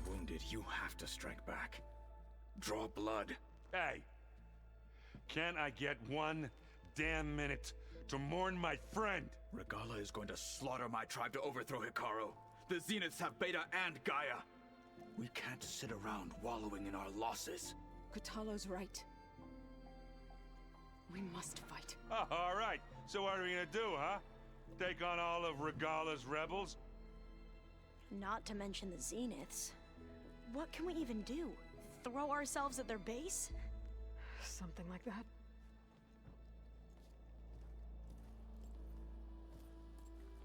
wounded, you have to strike back. Draw blood. Hey! Can't I get one damn minute to mourn my friend? Regala is going to slaughter my tribe to overthrow Hikaru. The Zeniths have Beta and Gaia. We can't sit around wallowing in our losses. Kotallo's right. We must fight. Oh, all right. So what are we gonna do, huh? Take on all of Regala's rebels? Not to mention the Zeniths. What can we even do? Throw ourselves at their base? Something like that.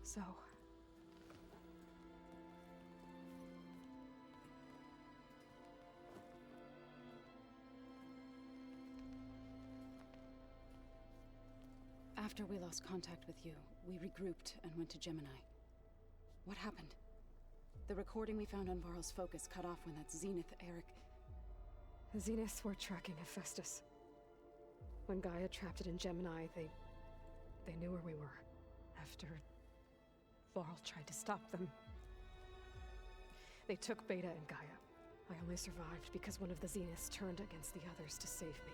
So... After we lost contact with you, we regrouped and went to Gemini. What happened? The recording we found on Varl's focus cut off when that Zenith Eric... The Zeniths were tracking Hephaestus. When Gaia trapped it in Gemini, they knew where we were. After Varl tried to stop them. They took Beta and Gaia. I only survived because one of the Zeniths turned against the others to save me.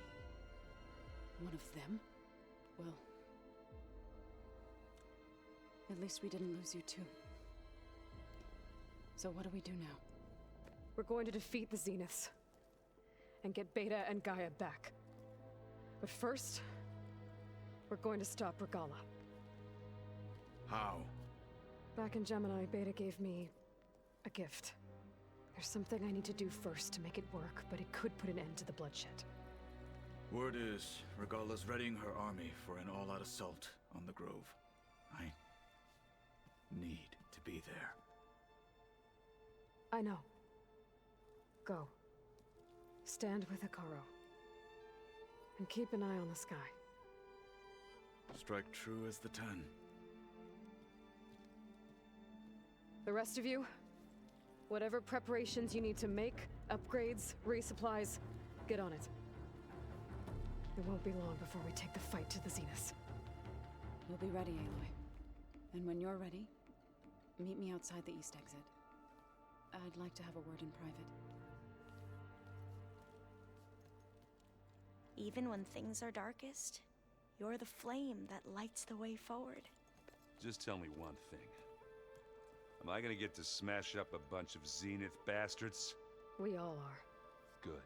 One of them? Well... at least we didn't lose you too. So what do we do now? We're going to defeat the Zeniths. And get Beta and Gaia back. But first... we're going to stop Regala. How? Back in Gemini, Beta gave me... a gift. There's something I need to do first to make it work, but it could put an end to the bloodshed. Word is, Regala's readying her army for an all-out assault on the Grove. I need to be there. I know. Go. Stand with Hikaru. And keep an eye on the sky. Strike true as the 10. The rest of you, whatever preparations you need to make, upgrades, resupplies, get on it. It won't be long before we take the fight to the Zeniths. We'll be ready, Aloy. And when you're ready, meet me outside the east exit. I'd like to have a word in private. Even when things are darkest, you're the flame that lights the way forward. Just tell me one thing. Am I gonna get to smash up a bunch of Zenith bastards? We all are. Good.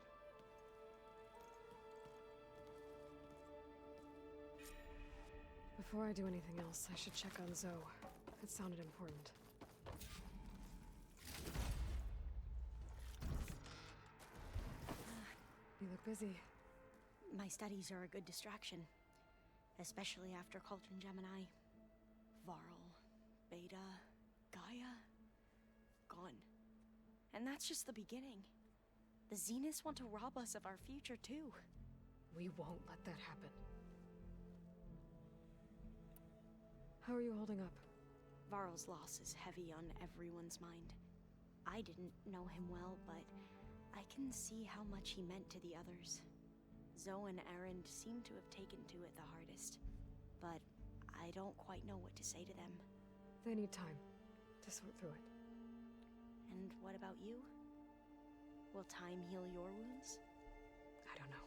Before I do anything else, I should check on Zoe. It sounded important. You look busy. My studies are a good distraction. Especially after Cauldron Gemini. Varl, Beta, Gaia, gone. And that's just the beginning. The Zeniths want to rob us of our future too. We won't let that happen. How are you holding up? Varl's loss is heavy on everyone's mind. I didn't know him well, but I can see how much he meant to the others. Zoe and Erend seem to have taken to it the hardest, but I don't quite know what to say to them. They need time to sort through it. And what about you? Will time heal your wounds? I don't know.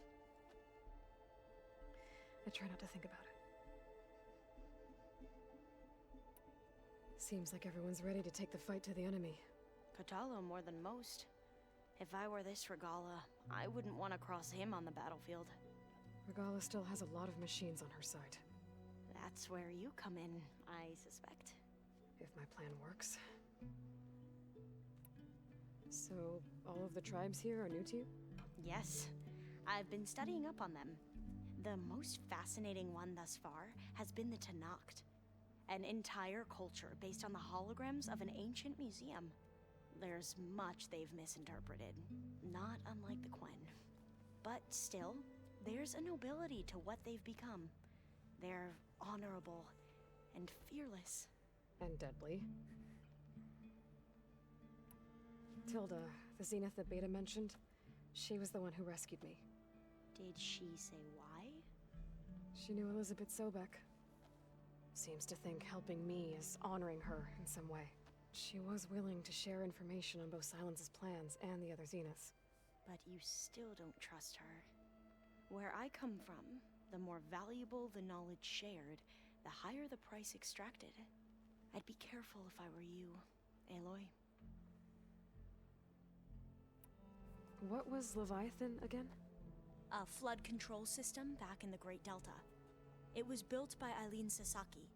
I try not to think about it. Seems like everyone's ready to take the fight to the enemy. Kotallo more than most. If I were this Regala, I wouldn't want to cross him on the battlefield. Regala still has a lot of machines on her side. That's where you come in, I suspect. If my plan works. So, all of the tribes here are new to you? Yes. I've been studying up on them. The most fascinating one thus far has been the Tanacht. An entire culture based on the holograms of an ancient museum. There's much they've misinterpreted, not unlike the Quen. But still, there's a nobility to what they've become. They're honorable and fearless. And deadly. Tilda, the Zenith that Beta mentioned, she was the one who rescued me. Did she say why? She knew Elizabeth Sobek. Seems to think helping me is honoring her in some way. she was willing to share information on both Silence's plans and the other Zeniths. But you still don't trust her. Where I come from, the more valuable the knowledge shared, the higher the price extracted. I'd be careful if I were you, Aloy. What was Leviathan again? A flood control system back in the Great Delta. It was built by Eileen Sasaki,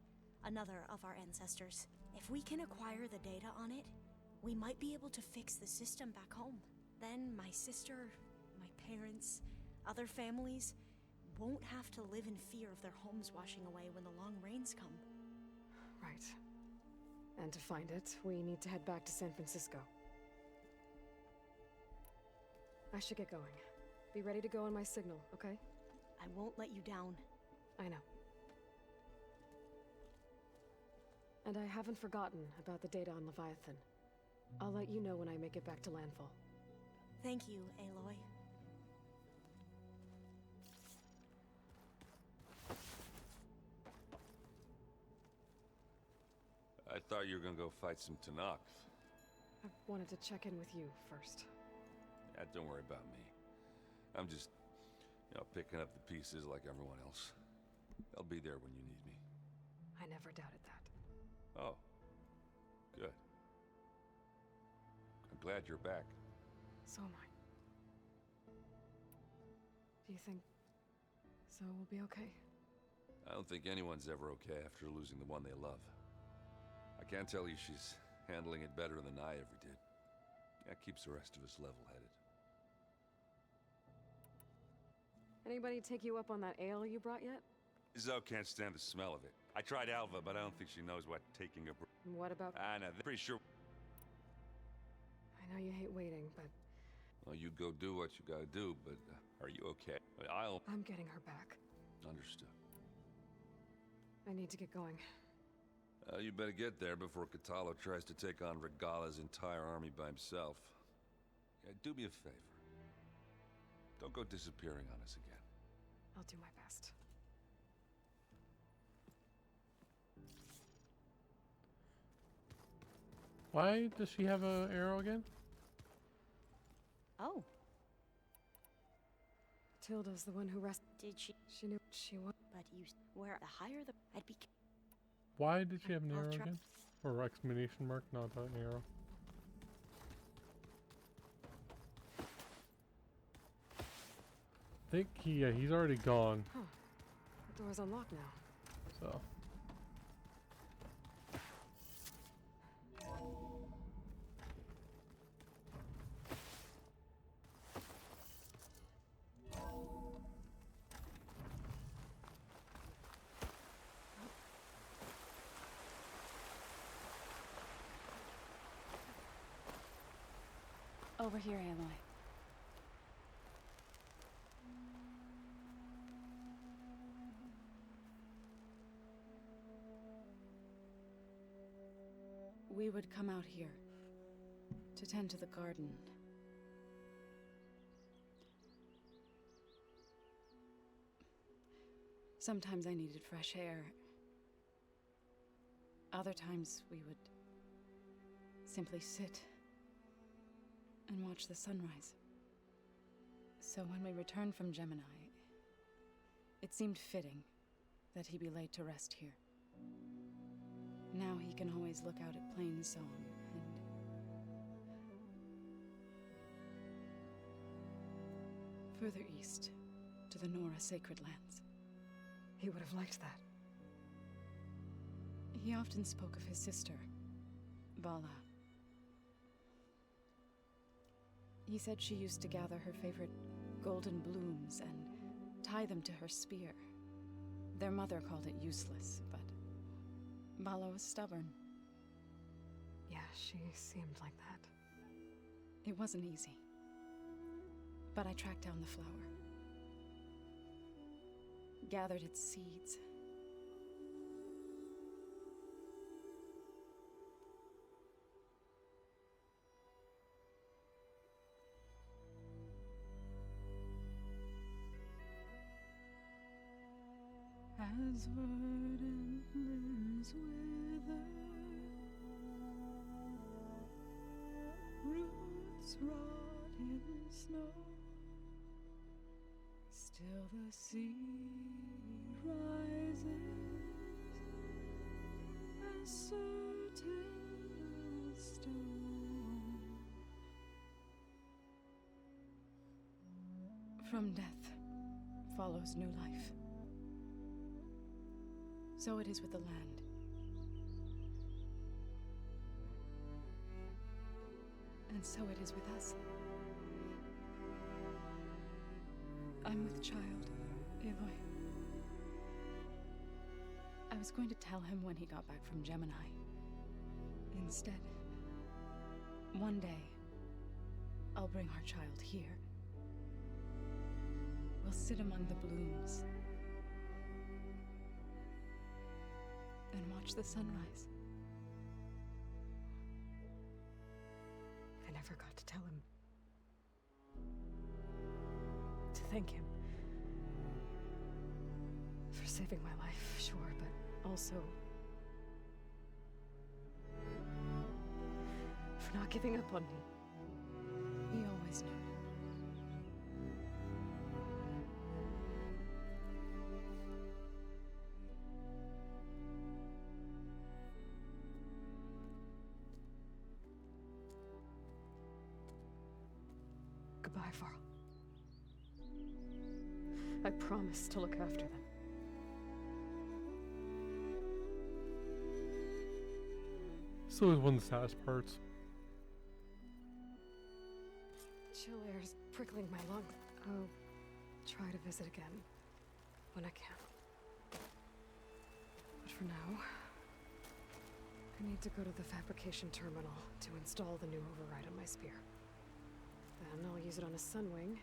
another of our ancestors. If we can acquire the data on it, we might be able to fix the system back home. Then my sister, my parents, other families won't have to live in fear of their homes washing away when the long rains come. Right. And to find it, we need to head back to San Francisco. I should get going. Be ready to go on my signal, okay? I won't let you down. I know. And I haven't forgotten about the data on Leviathan. I'll let you know when I make it back to landfall. Thank you, Aloy. I thought you were gonna go fight some Tanakh. I wanted to check in with you first. Yeah, don't worry about me. I'm just, picking up the pieces like everyone else. I'll be there when you need me. I never doubted that. Oh. Good. I'm glad you're back. So am I. Do you think Zoe will be okay? I don't think anyone's ever okay after losing the one they love. I can't tell you she's handling it better than I ever did. That keeps the rest of us level-headed. Anybody take you up on that ale you brought yet? Zoe can't stand the smell of it. I tried Alva, but I don't think she knows what taking a And what about... I know, they're pretty sure... I know you hate waiting, but... Well, you go do what you gotta do, but are you okay? I'm getting her back. Understood. I need to get going. You better get there before Catalo tries to take on Regala's entire army by himself. Yeah, do me a favor. Don't go disappearing on us again. I'll do my best. Why does she have an arrow again? Oh, Tilda's the one who did she? She knew she was... But you, where the higher the, I'd be. Why did she have an I'll arrow try- again? Or exclamation mark, not an arrow. I think he's already gone, Huh. The door's unlocked now. so. Over here, Aloy. We would come out here to tend to the garden. Sometimes I needed fresh air. Other times we would simply sit and watch the sunrise. So when we returned from Gemini, it seemed fitting that he be laid to rest here. Now he can always look out at Plain Song and... further east, to the Nora Sacred Lands. He would have liked that. He often spoke of his sister, Vala. He said she used to gather her favorite golden blooms and tie them to her spear. Their mother called it useless, but Vala was stubborn. Yeah, she seemed like that. It wasn't easy. But I tracked down the flower. Gathered its seeds. As verdant limbs wither, Trees rot in snow. Still the sea rises as certain as stone. From death follows new life. So it is with the land. And so it is with us. I'm with child, Aloy. I was going to tell him when he got back from Gemini. Instead, one day, I'll bring our child here. We'll sit among the blooms and watch the sunrise. I never got to tell him. To thank him. For saving my life, sure, but also for not giving up on me. He always knew. Goodbye, Varl. I promise to look after them. Still is one of the saddest parts. Chill air's prickling my lungs. I'll try to visit again when I can. But for now, I need to go to the fabrication terminal to install the new override on my spear. Then I'll use it on a sunwing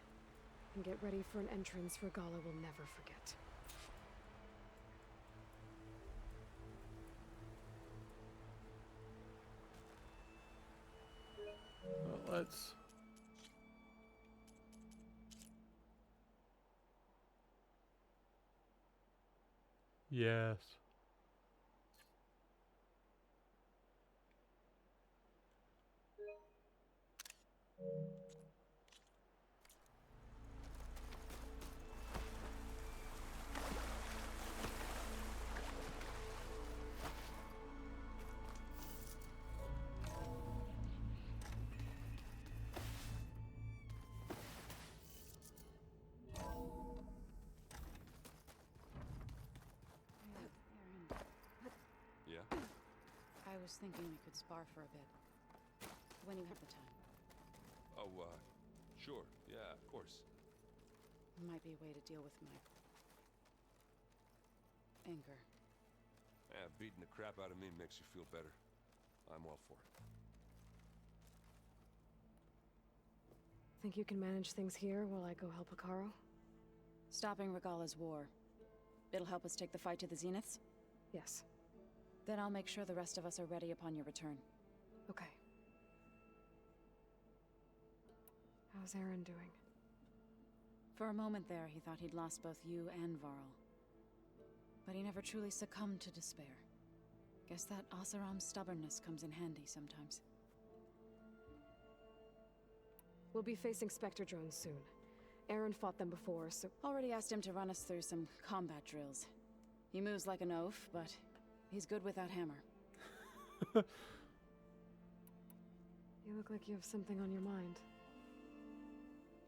and get ready for an entrance Regala will never forget. Well, let's... Yes. Yeah? I was thinking we could spar for a bit. When you have the time. Oh, sure. Yeah, of course. Might be a way to deal with my anger. Yeah, beating the crap out of me makes you feel better. I'm all for it. Think you can manage things here while I go help Akaro? Stopping Regala's war. It'll help us take the fight to the Zeniths? Yes. Then I'll make sure the rest of us are ready upon your return. Okay. How's Aaron doing? For a moment there, he thought he'd lost both you and Varl. But he never truly succumbed to despair. Guess that Oseram's stubbornness comes in handy sometimes. We'll be facing Spectre drones soon. Aaron fought them before, so... Already asked him to run us through some combat drills. He moves like an oaf, but he's good with that hammer. You look like you have something on your mind.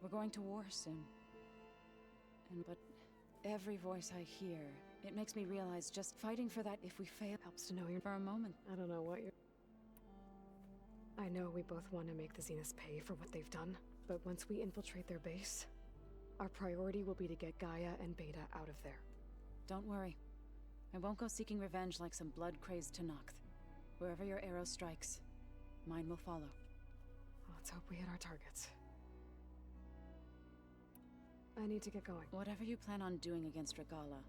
We're going to war soon. But every voice I hear, it makes me realize just fighting for that if we fail Helps to know you're... for a moment. I don't know what you're... I know we both want to make the Zeniths pay for what they've done, but once we infiltrate their base, our priority will be to get Gaia and Beta out of there. Don't worry. I won't go seeking revenge like some blood-crazed Tenakth. Wherever your arrow strikes, mine will follow. Let's hope we hit our targets. I need to get going. Whatever you plan on doing against Regala,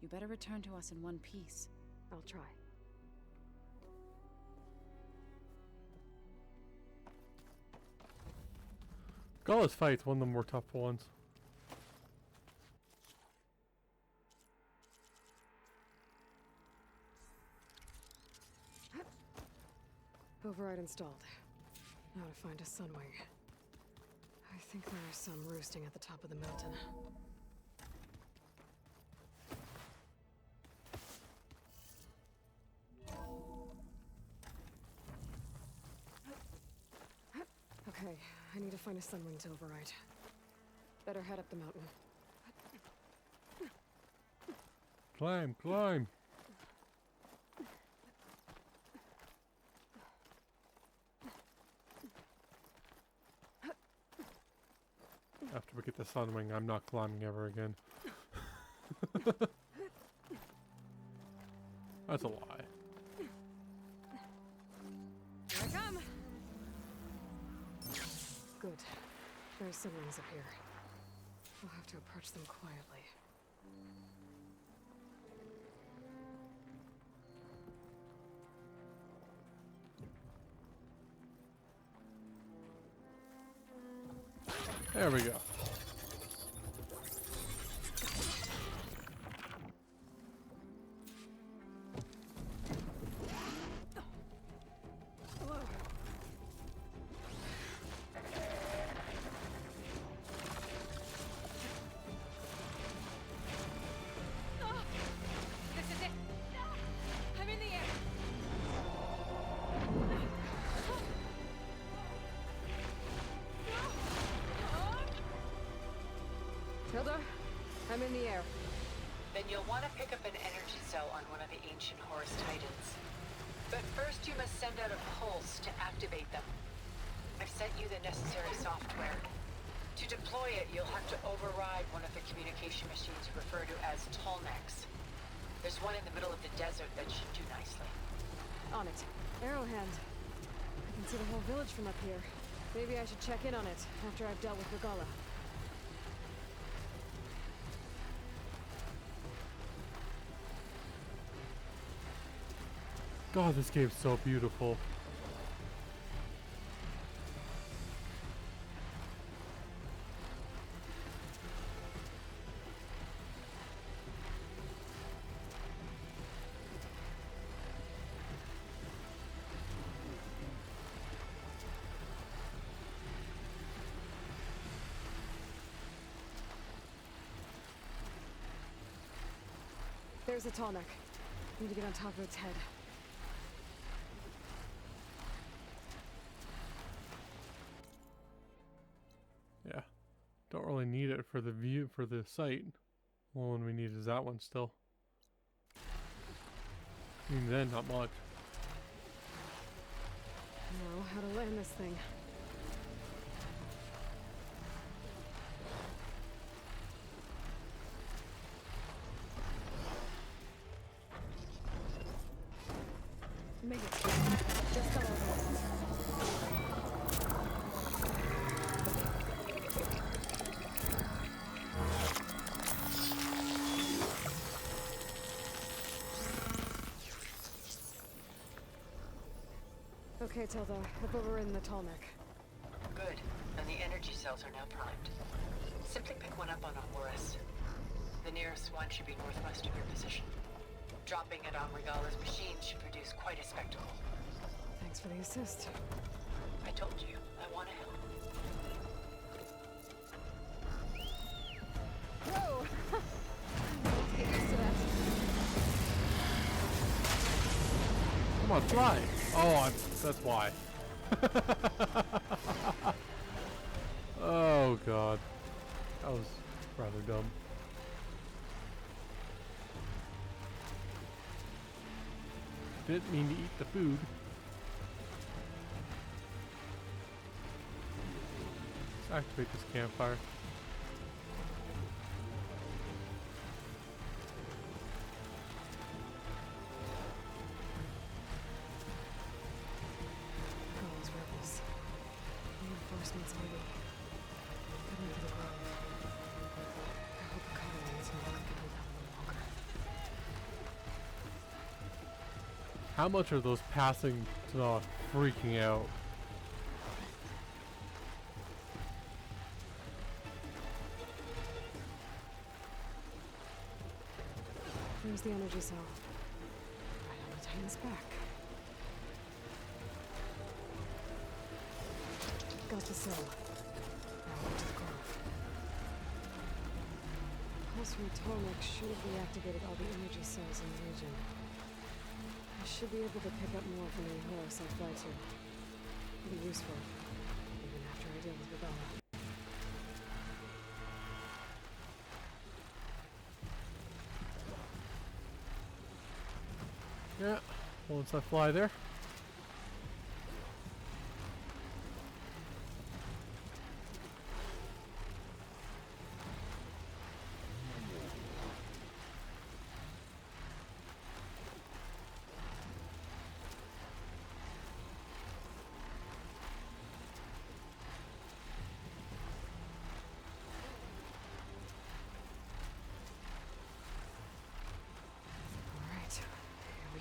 you better return to us in one piece. I'll try. Gala's fight's one of the more tough ones. Override installed. Now to find a sunwing. I think there are some roosting at the top of the mountain. Okay, I need to find a sunwing to override. Better head up the mountain. Climb, climb. After we get the sunwing, I'm not climbing ever again. That's a lie. Here I come! Good. There's sunwings up here. We'll have to approach them quietly. There we go. Hello. This is it. I'm in the air. Hilda, I'm in the air. Then you'll want to pick up an energy cell on one of the ancient Horus Titans. But first you must send out a pulse to activate them. I've sent you the necessary software. To deploy it, you'll have to override one of the communication machines referred to as Tolnecs. There's one in the middle of the desert that should do nicely. On it. Arrowhand. I can see the whole village from up here. Maybe I should check in on it after I've dealt with Regala. God, this game's so beautiful. There's a tall neck. Need to get on top of its head. Yeah. Don't really need it for the view, for the sight. The only one we need is that one still. Even then, not much. Now, how to land this thing. Make it. Just got over it. Okay, Tilda. Up over in the tall neck. Good. And the energy cells are now primed. Simply pick one up on a Horus. The nearest one should be northwest of your position. Dropping it on Regala's machine should produce quite a spectacle. Thanks for the assist. I told you, I want to help. Whoa! Get used to that. Come on, fly! Oh, that's why. Oh god. That was rather dumb. Didn't mean to eat the food. Let's activate this campfire. Those rebels. Reinforcements maybe. Heading for the grove. I hope the colonies can hold out a little longer. How much are those passing to freaking out? There's the energy cell. Right on the Titan's back. to cell. Now to the grove. Pulse from Atomic should have reactivated all the energy cells in the region. I should be able to pick up more from any Horus I fly to. It'll be useful, even after I deal with Varl. Yeah, once I fly there.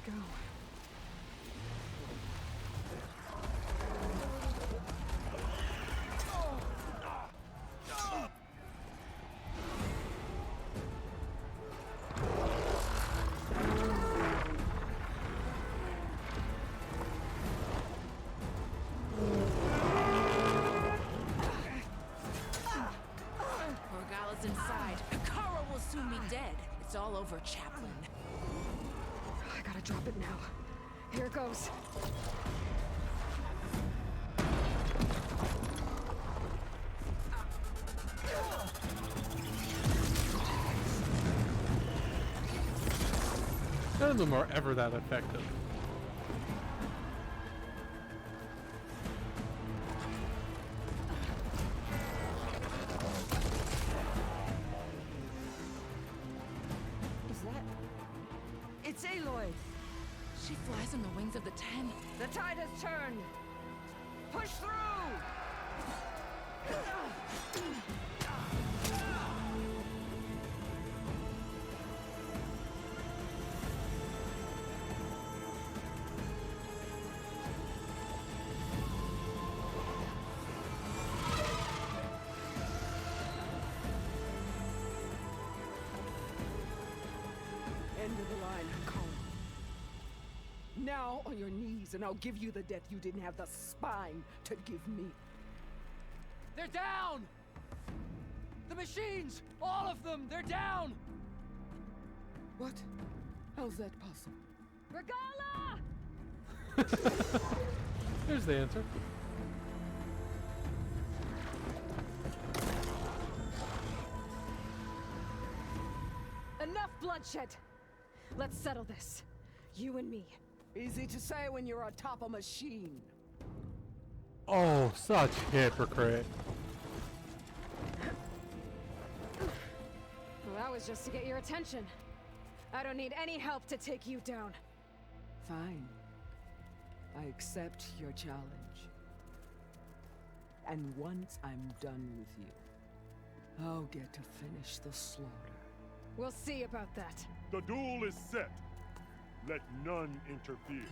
Go. Morgala's inside. Kara will soon be dead. It's all over, Chaplain. I gotta drop it now. Here it goes. None of them are ever that effective. Is that... It's Aloy! She flies on the wings of the Ten. The tide has turned! Push through! End of the line, Colin. Now on your knees, and I'll give you the death you didn't have the spine to give me. They're down! The machines! All of them! They're down! What? How's that possible? Regala! Here's the answer. Enough bloodshed! Let's settle this. You and me. Easy to say when you're atop a machine. Oh, such hypocrite. Well, that was just to get your attention. I don't need any help to take you down. Fine. I accept your challenge. And once I'm done with you, I'll get to finish the slaughter. We'll see about that. The duel is set. Let none interfere.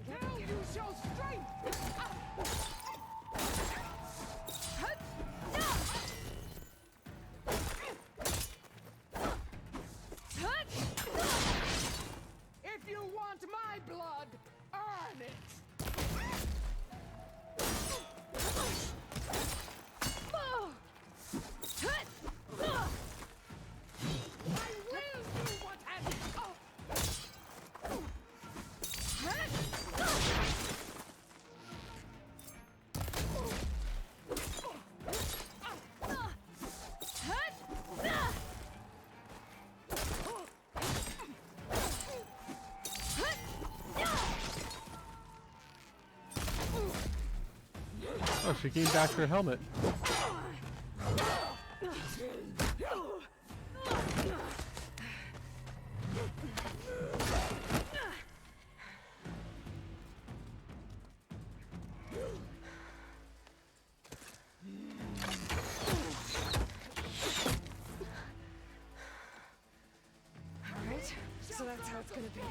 Now use your strength! If you want my blood, earn it! I will do what has come! Oh, she came back to her helmet. Alright, so that's how it's gonna be.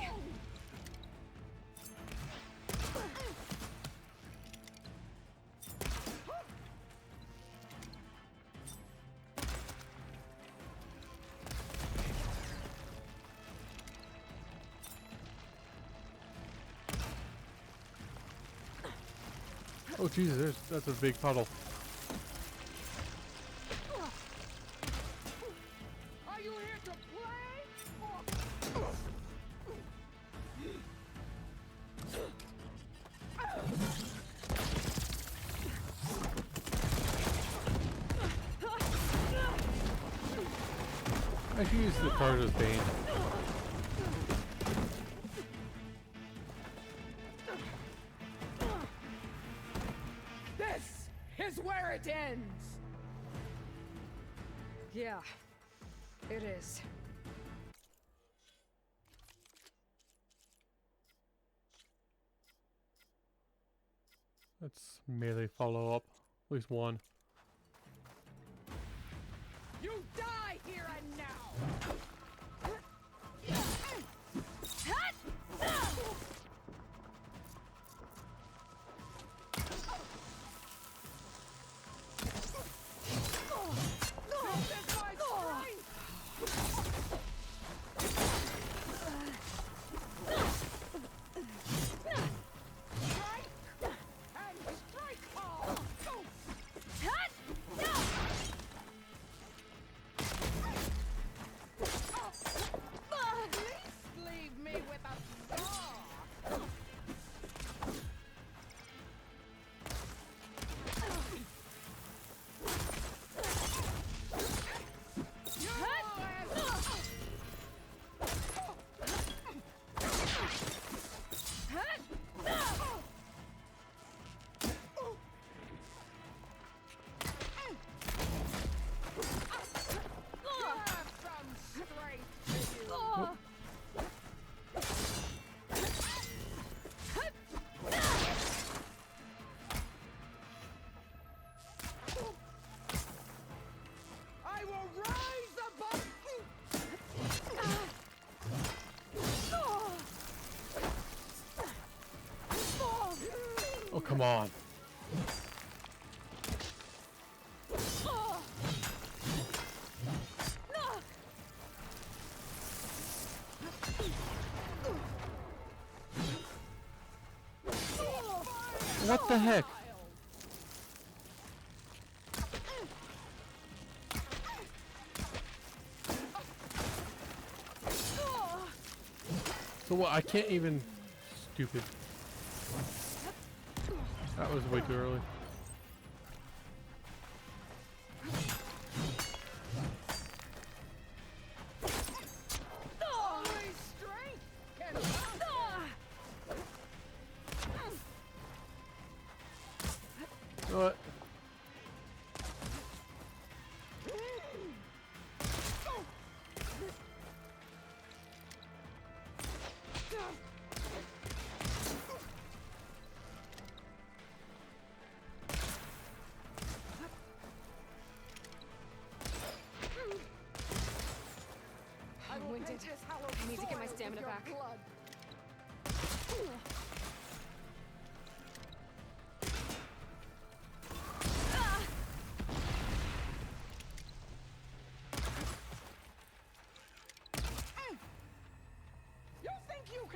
Oh Jesus, that's a big puddle. Are you here to play? I should use the card as Bane. This is where it ends. Yeah, it is. Let's melee follow up. At least one. You die here and now. Oh, come on. What the heck? So what? I can't even... Stupid. That was way too early. What? I'm winded. I need to get my stamina back.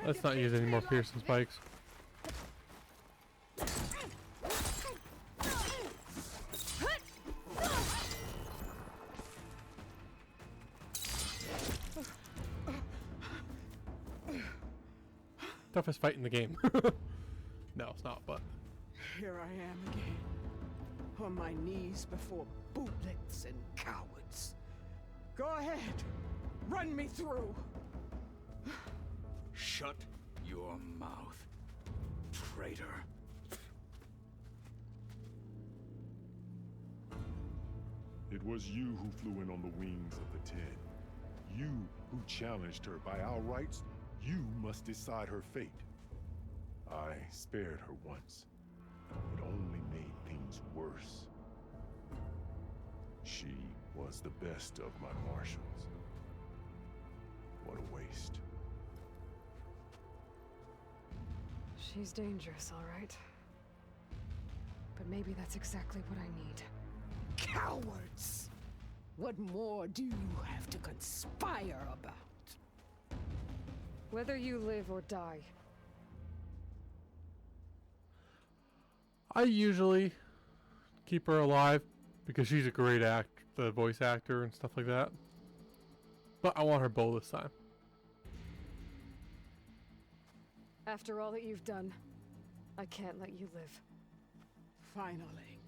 Let's not use any more piercing spikes. Toughest fight in the game. No, it's not, but... Here I am again, on my knees before bootlets and cowards. Go ahead, run me through. Shut your mouth, traitor. It was you who flew in on the wings of the Ten. You who challenged her. By our rights, you must decide her fate. I spared her once. It only made things worse. She was the best of my marshals. What a waste. She's dangerous, all right. But maybe that's exactly what I need. Cowards! What more do you have to conspire about? Whether you live or die. I usually keep her alive because she's a great the voice actor and stuff like that. But I want her bow this time. After all that you've done, I can't let you live. Finally.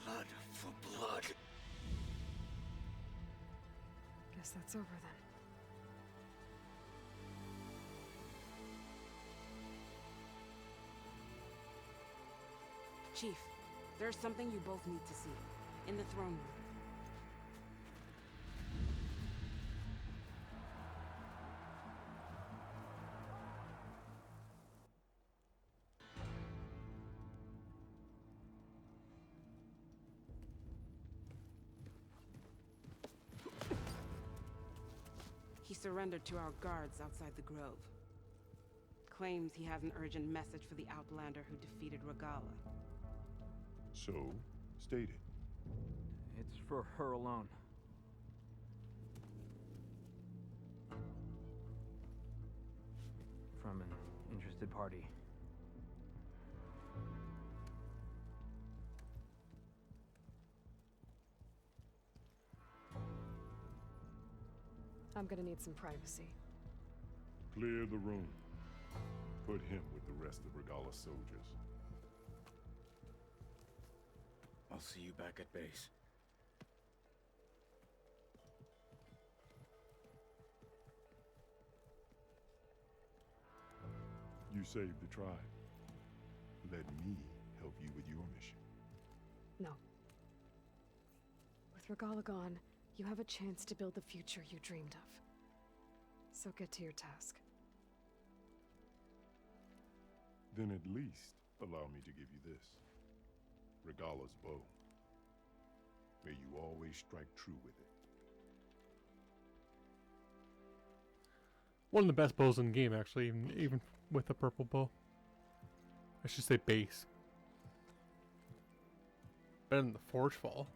Blood for blood. Guess that's over then. Chief, there's something you both need to see. In the throne room. He surrendered to our guards outside the grove. Claims he has an urgent message for the Outlander who defeated Regala. So, state it. It's for her alone. From an interested party. I'm gonna need some privacy. Clear the room. Put him with the rest of Regala's soldiers. I'll see you back at base. You saved the tribe. Let me help you with your mission. No. With Regala gone, you have a chance to build the future you dreamed of. So get to your task. Then at least allow me to give you this. Regala's bow. May you always strike true with it. One of the best bows in the game, actually, even with the purple bow. I should say base. Better than the Forge Fall.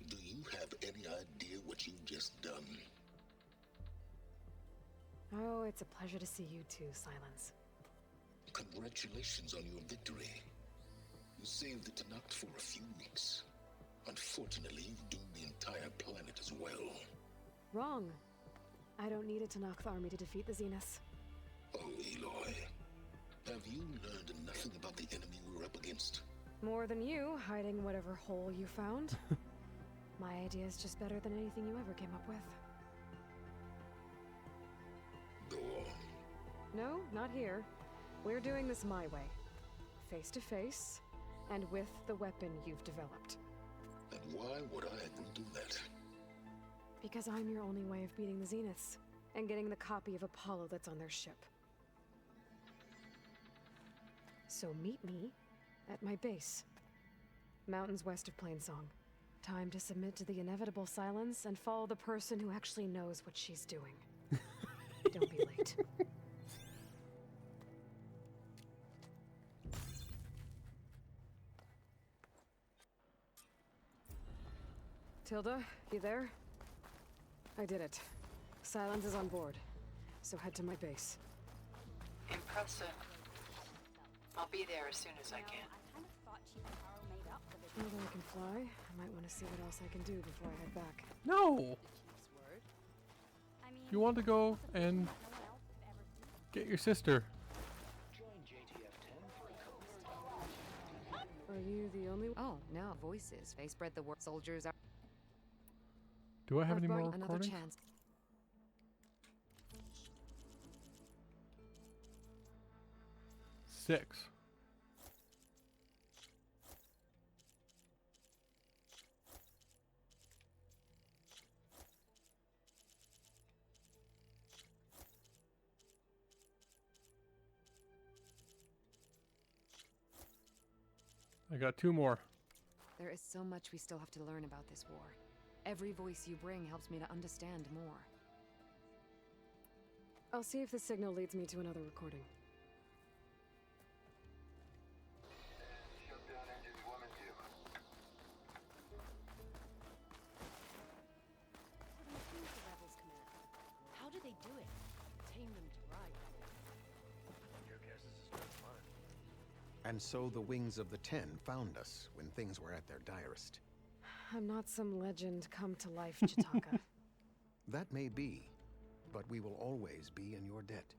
Do you have any idea what you've just done? Oh, it's a pleasure to see you too, Silence. Congratulations on your victory. You saved the Tanakh for a few weeks. Unfortunately, you've doomed the entire planet as well. Wrong. I don't need a Tanakh army to defeat the Zeniths. Oh, Aloy. Have you learned nothing about the enemy we're up against? More than you, hiding whatever hole you found. My idea is just better than anything you ever came up with. Go on. No, not here. We're doing this my way. Face to face, and with the weapon you've developed. And why would I agree to that? Because I'm your only way of beating the Zeniths, and getting the copy of Apollo that's on their ship. So meet me at my base. Mountains west of Plainsong. Time to submit to the inevitable silence and follow the person who actually knows what she's doing. Don't be late. Tilda, you there? I did it. Silence is on board, so head to my base. Impressive. I'll be there as soon as I can. Now that I can fly, I might want to see what else I can do before I head back. No! You want to go and get your sister. Are you the only one? Oh, no. Voices. They spread the word. Soldiers are... Do I have any more another recordings? chance. Six. I got two more. There is so much we still have to learn about this war. Every voice you bring helps me to understand more. I'll see if the signal leads me to another recording. Shutdown engines 1 and 2. What do you think the rebels command? How do they do it? Tame them to ride. Your guess is as good as mine. And so the Wings of the Ten found us when things were at their direst. I'm not some legend come to life, Chitaka. That may be, but we will always be in your debt.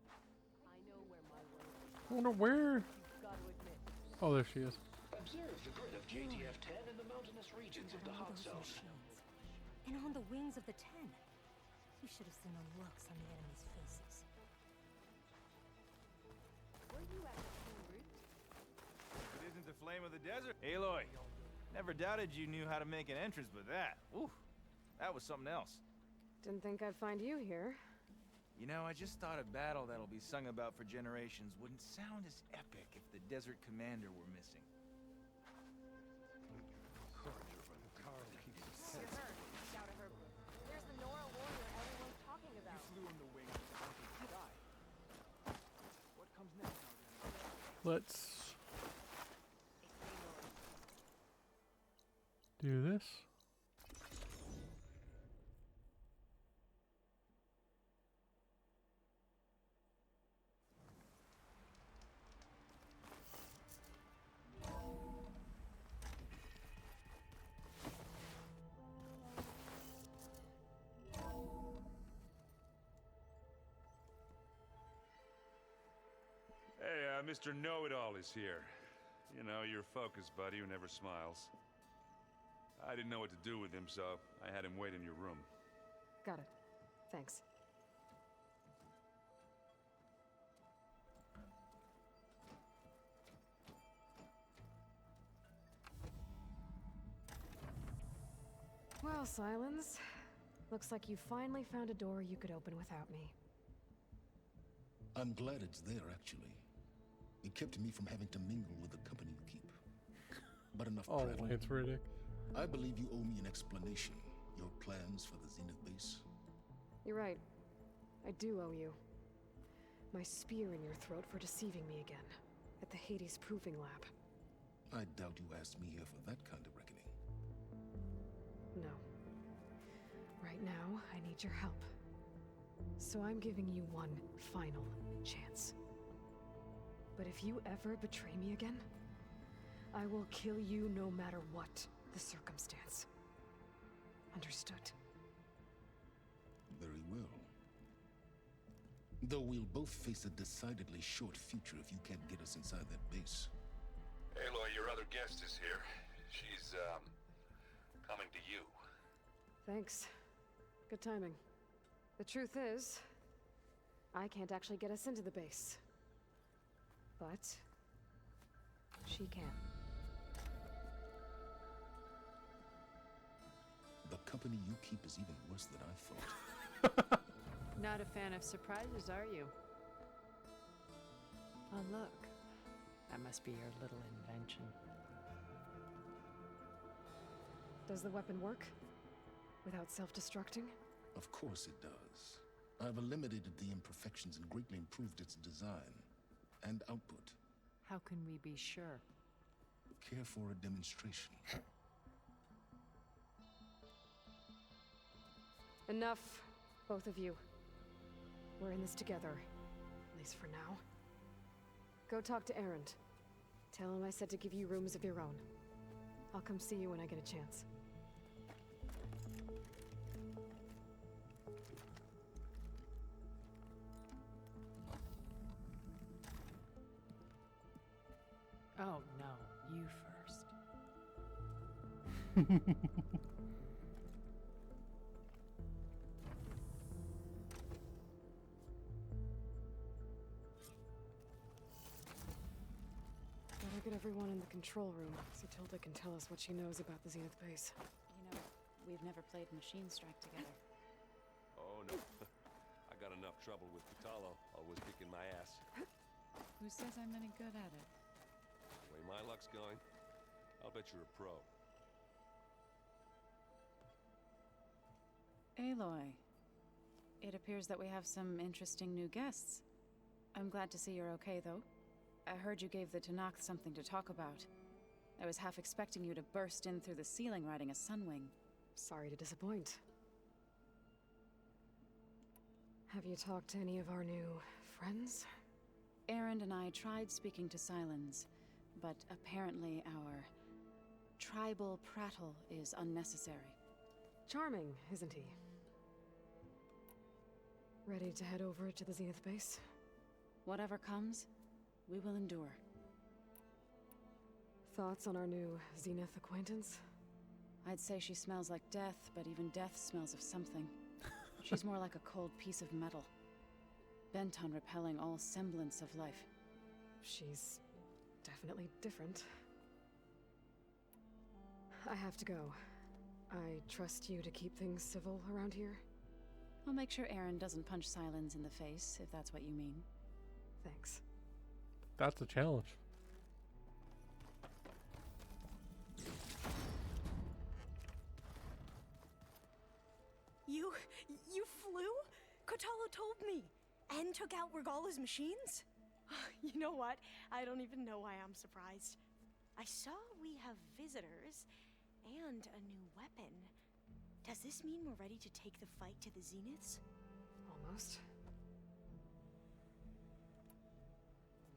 I know where my way is. I wonder where. You've got to admit. Oh, there she is. Observe the grid of JTF-10 in the mountainous regions of the hot zone. And on the wings of the Ten. You should have seen the looks on the enemy's faces. Where you at, Root? It isn't the flame of the desert. Aloy, never doubted you knew how to make an entrance, but that, oof, that was something else. Didn't think I'd find you here. You know, I just thought a battle that'll be sung about for generations wouldn't sound as epic if the desert commander were missing. There's the Nora warrior everyone's talking about. You flew in the wings of the mountain sky. What comes next, Alexander? Let's do this. Hey, Mr. Know-It-All is here. You know, your focus buddy who never smiles. I didn't know what to do with him, so I had him wait in your room. Got it. Thanks. Well, Silence. Looks like you finally found a door you could open without me. I'm glad it's there, actually. It kept me from having to mingle with the company you keep. But enough Oh, prattle. Lance Riddick. I believe you owe me an explanation. Your plans for the Zenith base? You're right. I do owe you. My spear in your throat for deceiving me again. At the Hades Proving Lab. I doubt you asked me here for that kind of reckoning. No. Right now, I need your help. So I'm giving you one final chance. But if you ever betray me again, I will kill you no matter what the circumstance. Understood? Very well. Though we'll both face a decidedly short future if you can't get us inside that base. Aloy, your other guest is here. She's, coming to you. Thanks. Good timing. The truth is, I can't actually get us into the base. But she can. The company you keep is even worse than I thought. Not a fan of surprises, are you? Oh, look. That must be your little invention. Does the weapon work? Without self-destructing? Of course it does. I've eliminated the imperfections and greatly improved its design and output. How can we be sure? Care for a demonstration? Enough, both of you. We're in this together, at least for now. Go talk to Erend. Tell him I said to give you rooms of your own. I'll come see you when I get a chance. Oh, no. You first. Better get everyone in the control room so Tilda can tell us what she knows about the Zenith base. You know, we've never played Machine Strike together. Oh, no. I got enough trouble with Katalo, always kicking my ass. Who says I'm any good at it? The way my luck's going, I'll bet you're a pro. Aloy, it appears that we have some interesting new guests. I'm glad to see you're okay, though. I heard you gave the Tenakth something to talk about. I was half expecting you to burst in through the ceiling riding a sunwing. Sorry to disappoint. Have you talked to any of our new friends? Erend and I tried speaking to Sylens, but apparently our tribal prattle is unnecessary. Charming, isn't he? Ready to head over to the Zenith base? Whatever comes, we will endure. Thoughts on our new Zenith acquaintance? I'd say she smells like death, but even death smells of something. She's more like a cold piece of metal, bent on repelling all semblance of life. She's definitely different. I have to go. I trust you to keep things civil around here? I'll make sure Erend doesn't punch Sylens in the face, if that's what you mean. Thanks. That's a challenge. You flew? Kotala told me. And took out Regalla's machines? You know what? I don't even know why I'm surprised. I saw we have visitors and a new weapon. Does this mean we're ready to take the fight to the Zeniths? Almost.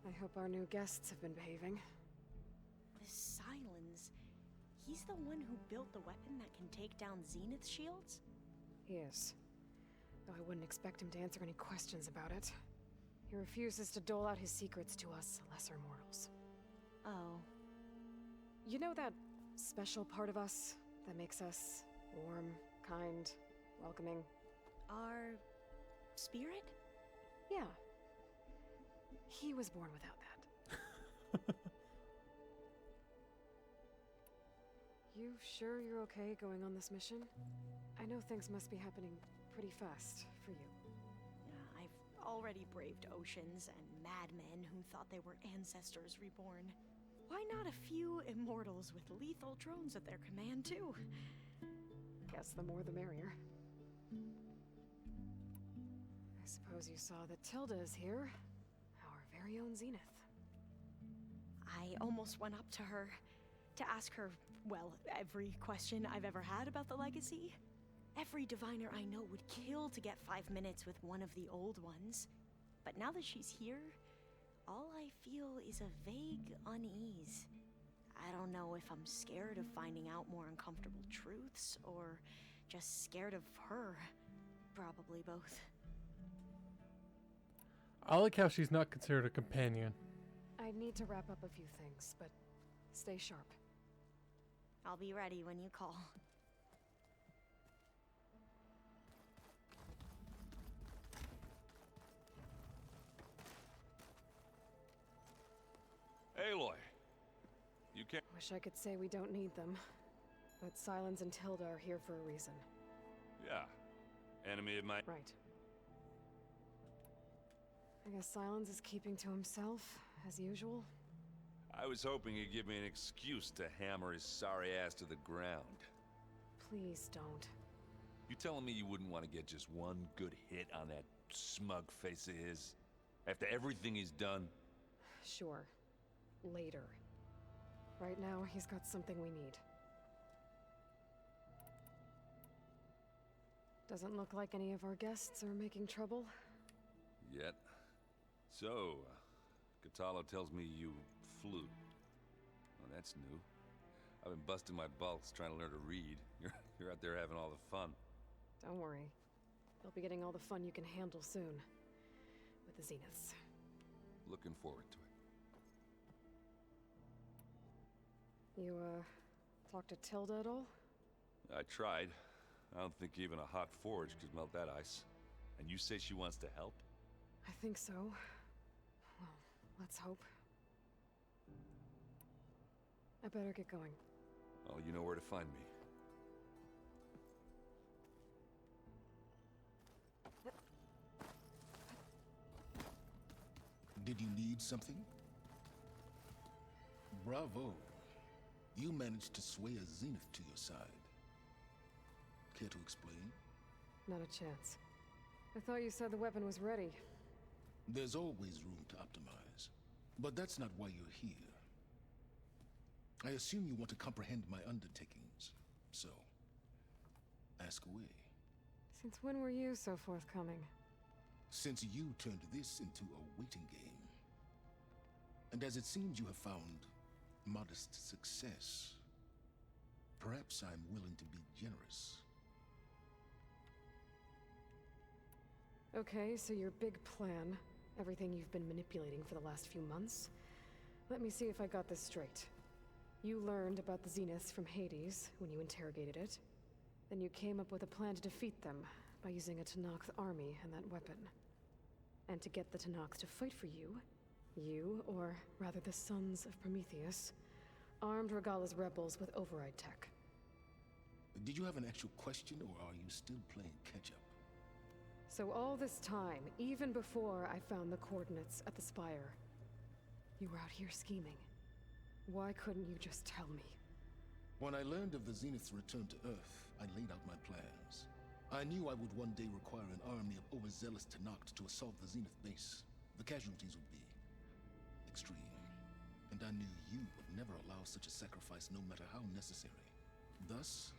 I hope our new guests have been behaving. The Sylens. He's the one who built the weapon that can take down Zenith shields? He is. Though I wouldn't expect him to answer any questions about it. He refuses to dole out his secrets to us lesser mortals. Oh. You know that special part of us that makes us warm, kind, welcoming? Our spirit? Yeah. He was born without that. You sure you're okay going on this mission? I know things must be happening pretty fast for you. I've already braved oceans and madmen who thought they were ancestors reborn. Why not a few immortals with lethal drones at their command, too? Guess the more the merrier. I suppose you saw that Tilda is here. Our very own Zenith. I almost went up to her to ask her, well, every question I've ever had about the legacy. Every diviner I know would kill to get 5 minutes with one of the old ones. But now that she's here, all I feel is a vague unease. I don't know if I'm scared of finding out more uncomfortable truths, or just scared of her. Probably both. I like how she's not considered a companion. I need to wrap up a few things, but stay sharp. I'll be ready when you call. Aloy, you can't... Wish I could say we don't need them, but Sylens and Tilda are here for a reason. Yeah. Enemy of my... Right. I guess Sylens is keeping to himself, as usual. I was hoping he'd give me an excuse to hammer his sorry ass to the ground. Please don't. You telling me you wouldn't want to get just one good hit on that smug face of his? After everything he's done? Sure. Later. Right now, he's got something we need. Doesn't look like any of our guests are making trouble. Yet. So, Katalo tells me you flew. Well, that's new. I've been busting my balls trying to learn to read. You're out there having all the fun. Don't worry. You'll be getting all the fun you can handle soon. With the Zeniths. Looking forward to it. You, talked to Tilda at all? I tried. I don't think even a hot forge could melt that ice. And you say she wants to help? I think so. Well, let's hope. I better get going. Oh, you know where to find me. Did you need something? Bravo. You managed to sway a Zenith to your side. Care to explain? Not a chance. I thought you said the weapon was ready. There's always room to optimize. But that's not why you're here. I assume you want to comprehend my undertakings. So, ask away. Since when were you so forthcoming? Since you turned this into a waiting game. And as it seems you have found modest success, perhaps I'm willing to be generous. Okay, so your big plan, everything you've been manipulating for the last few months. Let me see if I got this straight. You learned about the Zeniths from Hades when you interrogated it. Then you came up with a plan to defeat them by using a Tenakth army and that weapon. And to get the Tenakth to fight for you, or rather the Sons of Prometheus, armed Regalla's rebels with override tech. Did you have an actual question, or are you still playing catch-up? So all this time, even before I found the coordinates at the Spire, you were out here scheming. Why couldn't you just tell me? When I learned of the Zenith's return to Earth, I laid out my plans. I knew I would one day require an army of overzealous Tenakth to assault the Zenith base. The casualties would be extreme. And I knew you would never allow such a sacrifice, no matter how necessary. Thus,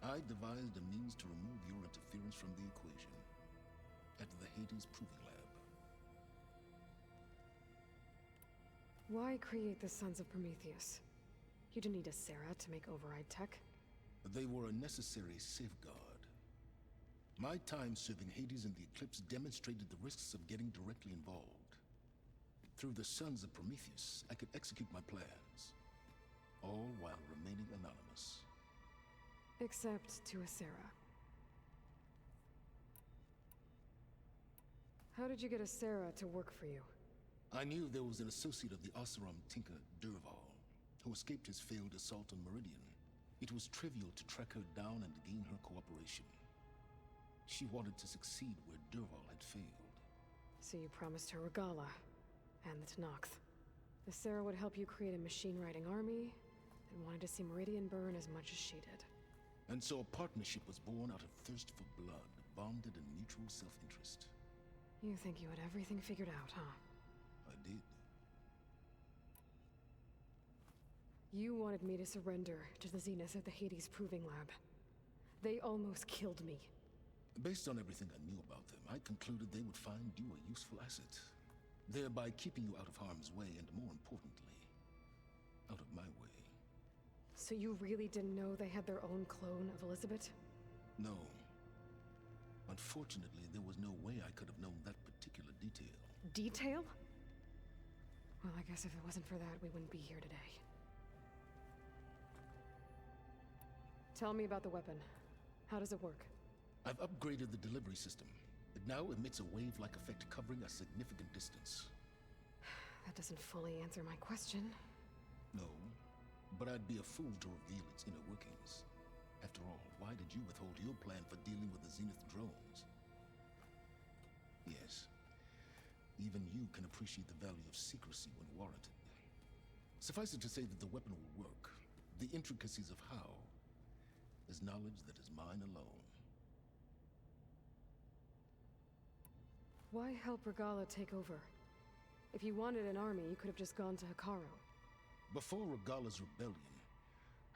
I devised a means to remove your interference from the equation at the Hades Proving Lab. Why create the Sons of Prometheus? You didn't need a Sarah to make override tech. They were a necessary safeguard. My time serving Hades in the Eclipse demonstrated the risks of getting directly involved. Through the Sons of Prometheus, I could execute my plans, all while remaining anonymous. Except to a Sarah. How did you get a Sarah to work for you? I knew there was an associate of the Oseram tinker, Varl, who escaped his failed assault on Meridian. It was trivial to track her down and gain her cooperation. She wanted to succeed where Varl had failed. So you promised her Regalla, and the Tenakth. The Sarah would help you create a machine-riding army, and wanted to see Meridian burn as much as she did. And so a partnership was born out of thirst for blood, bonded in mutual self-interest. You think you had everything figured out, huh? I did. You wanted me to surrender to the Zeniths at the Hades Proving Lab. They almost killed me. Based on everything I knew about them, I concluded they would find you a useful asset, thereby keeping you out of harm's way and, more importantly, out of my way. So you really didn't know they had their own clone of Elizabeth? No. Unfortunately, there was no way I could have known that particular detail. Detail? Well, I guess if it wasn't for that, we wouldn't be here today. Tell me about the weapon. How does it work? I've upgraded the delivery system. It now emits a wave-like effect covering a significant distance. That doesn't fully answer my question. No, but I'd be a fool to reveal its inner workings. After all, why did you withhold your plan for dealing with the Zenith drones? Yes, even you can appreciate the value of secrecy when warranted. Suffice it to say that the weapon will work. The intricacies of how is knowledge that is mine alone. Why help Regalla take over? If you wanted an army, you could have just gone to Hekarro. Before Regalla's rebellion,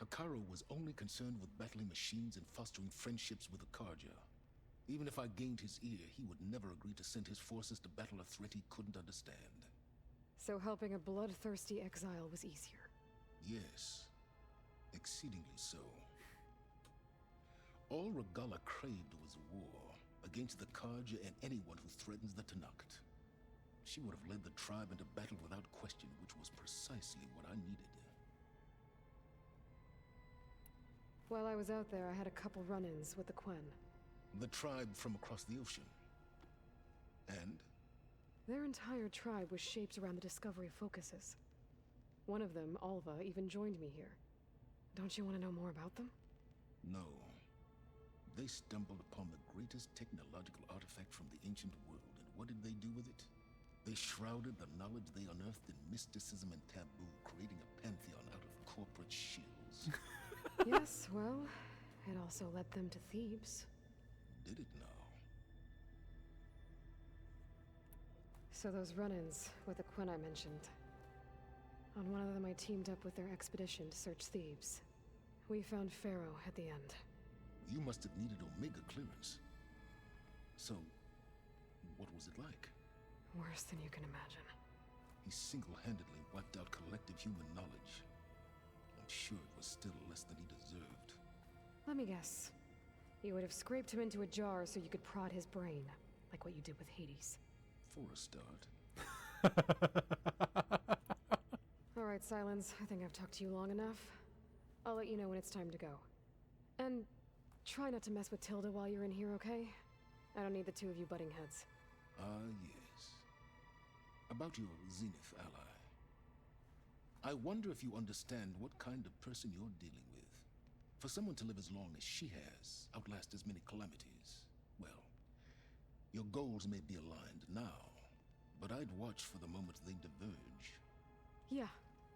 Hekarro was only concerned with battling machines and fostering friendships with Akarja. Even if I gained his ear, he would never agree to send his forces to battle a threat he couldn't understand. So helping a bloodthirsty exile was easier? Yes, exceedingly so. All Regalla craved was war against the Karja and anyone who threatens the Tenakth. She would have led the tribe into battle without question, which was precisely what I needed. While I was out there, I had a couple run-ins with the Quen. The tribe from across the ocean. And? Their entire tribe was shaped around the discovery focuses. One of them, Alva, even joined me here. Don't you want to know more about them? No. They stumbled upon the greatest technological artifact from the ancient world, and what did they do with it? They shrouded the knowledge they unearthed in mysticism and taboo, creating a pantheon out of corporate shills. Yes, well, it also led them to Thebes. Did it now? So those run-ins with the Quinn I mentioned. On one of them I teamed up with their expedition to search Thebes. We found Pharaoh at the end. You must have needed Omega clearance. So, what was it like? Worse than you can imagine. He single-handedly wiped out collective human knowledge. I'm sure it was still less than he deserved. Let me guess. You would have scraped him into a jar so you could prod his brain, like what you did with Hades. For a start. Alright, Silence. I think I've talked to you long enough. I'll let you know when it's time to go. And try not to mess with Tilda while you're in here, okay? I don't need the two of you butting heads. Yes. About your Zenith ally. I wonder if you understand what kind of person you're dealing with. For someone to live as long as she has, outlast as many calamities, well, your goals may be aligned now, but I'd watch for the moment they diverge. Yeah,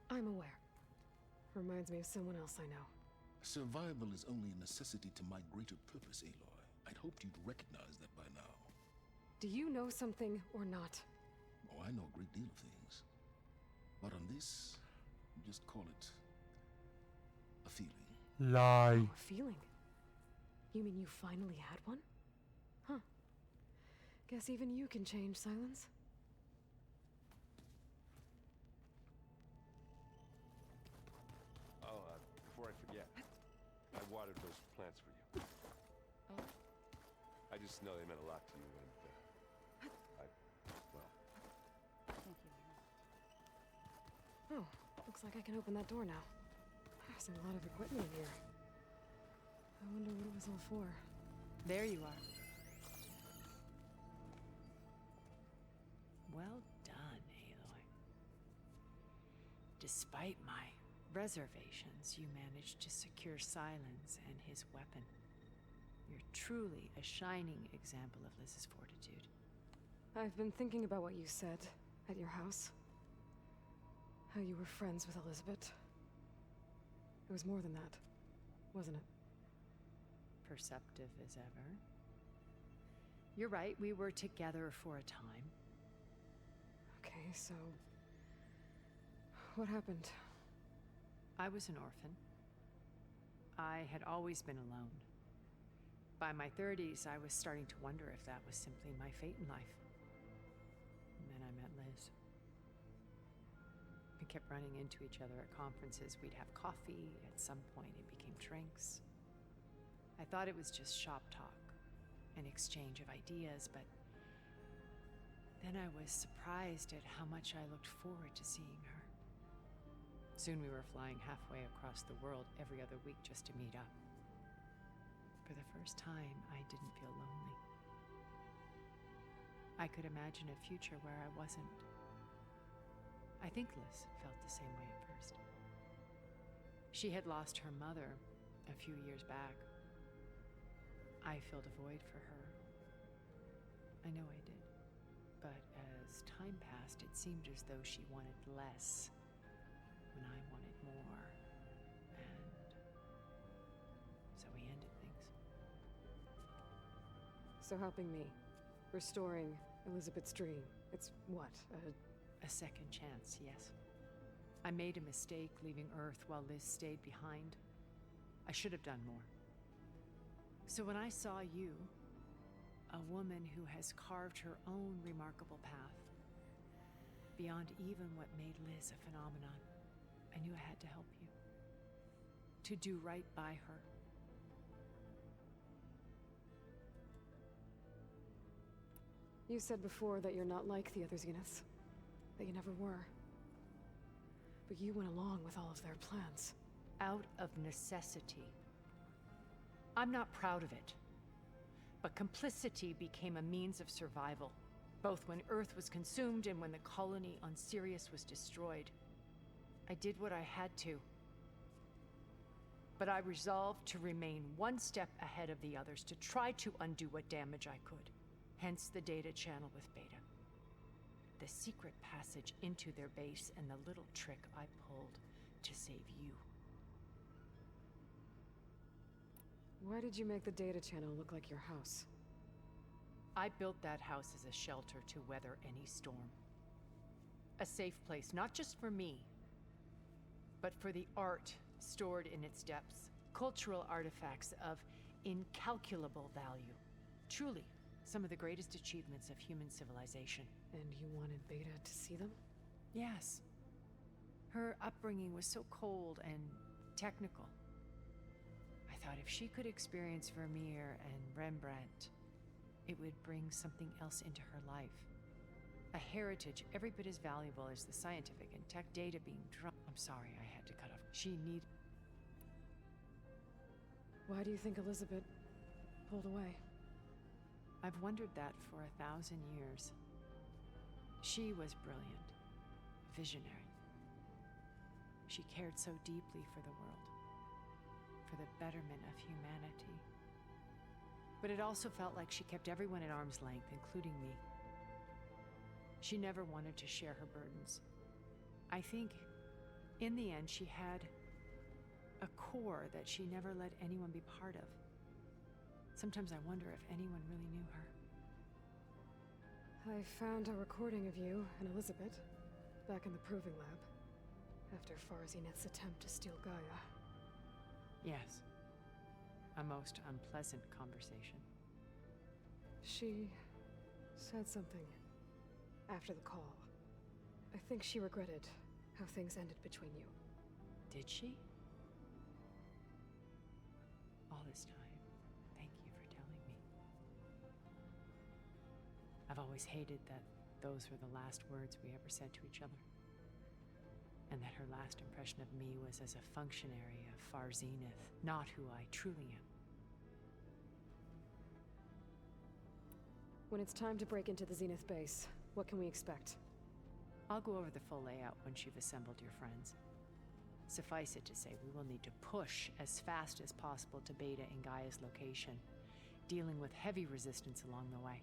I'm aware. Reminds me of someone else I know. Survival is only a necessity to my greater purpose, Aloy. I'd hoped you'd recognize that by now. Do you know something or not? Oh, I know a great deal of things. But on this, just call it a feeling. Lie. Oh, a feeling? You mean you finally had one? Huh. Guess even you can change, Silence. Oh, before I forget, I watered those plants for you. Oh. I just know they meant a lot to you, and well. Thank you. Oh, looks like I can open that door now. There's a lot of equipment in here. I wonder what it was all for. There you are. Well done, Aloy. Despite my reservations, you managed to secure Silence and his weapon. You're truly a shining example of Liz's fortitude. I've been thinking about what you said at your house. How you were friends with Elizabeth. It was more than that, wasn't it? Perceptive as ever. You're right, we were together for a time. Okay, so... what happened? I was an orphan. I had always been alone. By my 30s, I was starting to wonder if that was simply my fate in life. And then I met Liz. We kept running into each other at conferences. We'd have coffee. At some point, it became drinks. I thought it was just shop talk, an exchange of ideas, but then I was surprised at how much I looked forward to seeing her. Soon we were flying halfway across the world every other week just to meet up. For the first time, I didn't feel lonely. I could imagine a future where I wasn't. I think Liz felt the same way at first. She had lost her mother a few years back. I filled a void for her. I know I did. But as time passed, it seemed as though she wanted less when I wanted more. And so we ended things. So helping me. Restoring Elizabeth's dream. It's what? A second chance, yes. I made a mistake leaving Earth while Liz stayed behind. I should have done more. So when I saw you, a woman who has carved her own remarkable path, beyond even what made Liz a phenomenon, I knew I had to help you. To do right by her. You said before that you're not like the other Zeniths. That you never were. But you went along with all of their plans. Out of necessity. I'm not proud of it. But complicity became a means of survival, both when Earth was consumed and when the colony on Sirius was destroyed. I did what I had to. But I resolved to remain one step ahead of the others, to try to undo what damage I could. Hence the data channel with Beta. The secret passage into their base and the little trick I pulled to save you. Why did you make the data channel look like your house? I built that house as a shelter to weather any storm. A safe place, not just for me, but for the art stored in its depths. Cultural artifacts of incalculable value. Truly, some of the greatest achievements of human civilization. And you wanted Beta to see them? Yes. Her upbringing was so cold and technical. I thought if she could experience Vermeer and Rembrandt, it would bring something else into her life. A heritage every bit as valuable as the scientific and tech data being drawn. I'm sorry, I had to cut off. She need. Why do you think Elizabeth pulled away? I've wondered that for 1,000 years. She was brilliant, visionary. She cared so deeply for the world, for the betterment of humanity. But it also felt like she kept everyone at arm's length, including me. She never wanted to share her burdens. I think, in the end, she had a core that she never let anyone be part of. Sometimes I wonder if anyone really knew her. I found a recording of you and Elizabeth back in the proving lab after Farzineth's attempt to steal Gaia. Yes. A most unpleasant conversation. She said something after the call. I think she regretted how things ended between you. Did she? All this time, thank you for telling me. I've always hated that those were the last words we ever said to each other. And that her last impression of me was as a functionary of Farzineth, not who I truly am. When it's time to break into the Zenith base, what can we expect? I'll go over the full layout once you've assembled your friends. Suffice it to say, we will need to push as fast as possible to Beta and Gaia's location, dealing with heavy resistance along the way.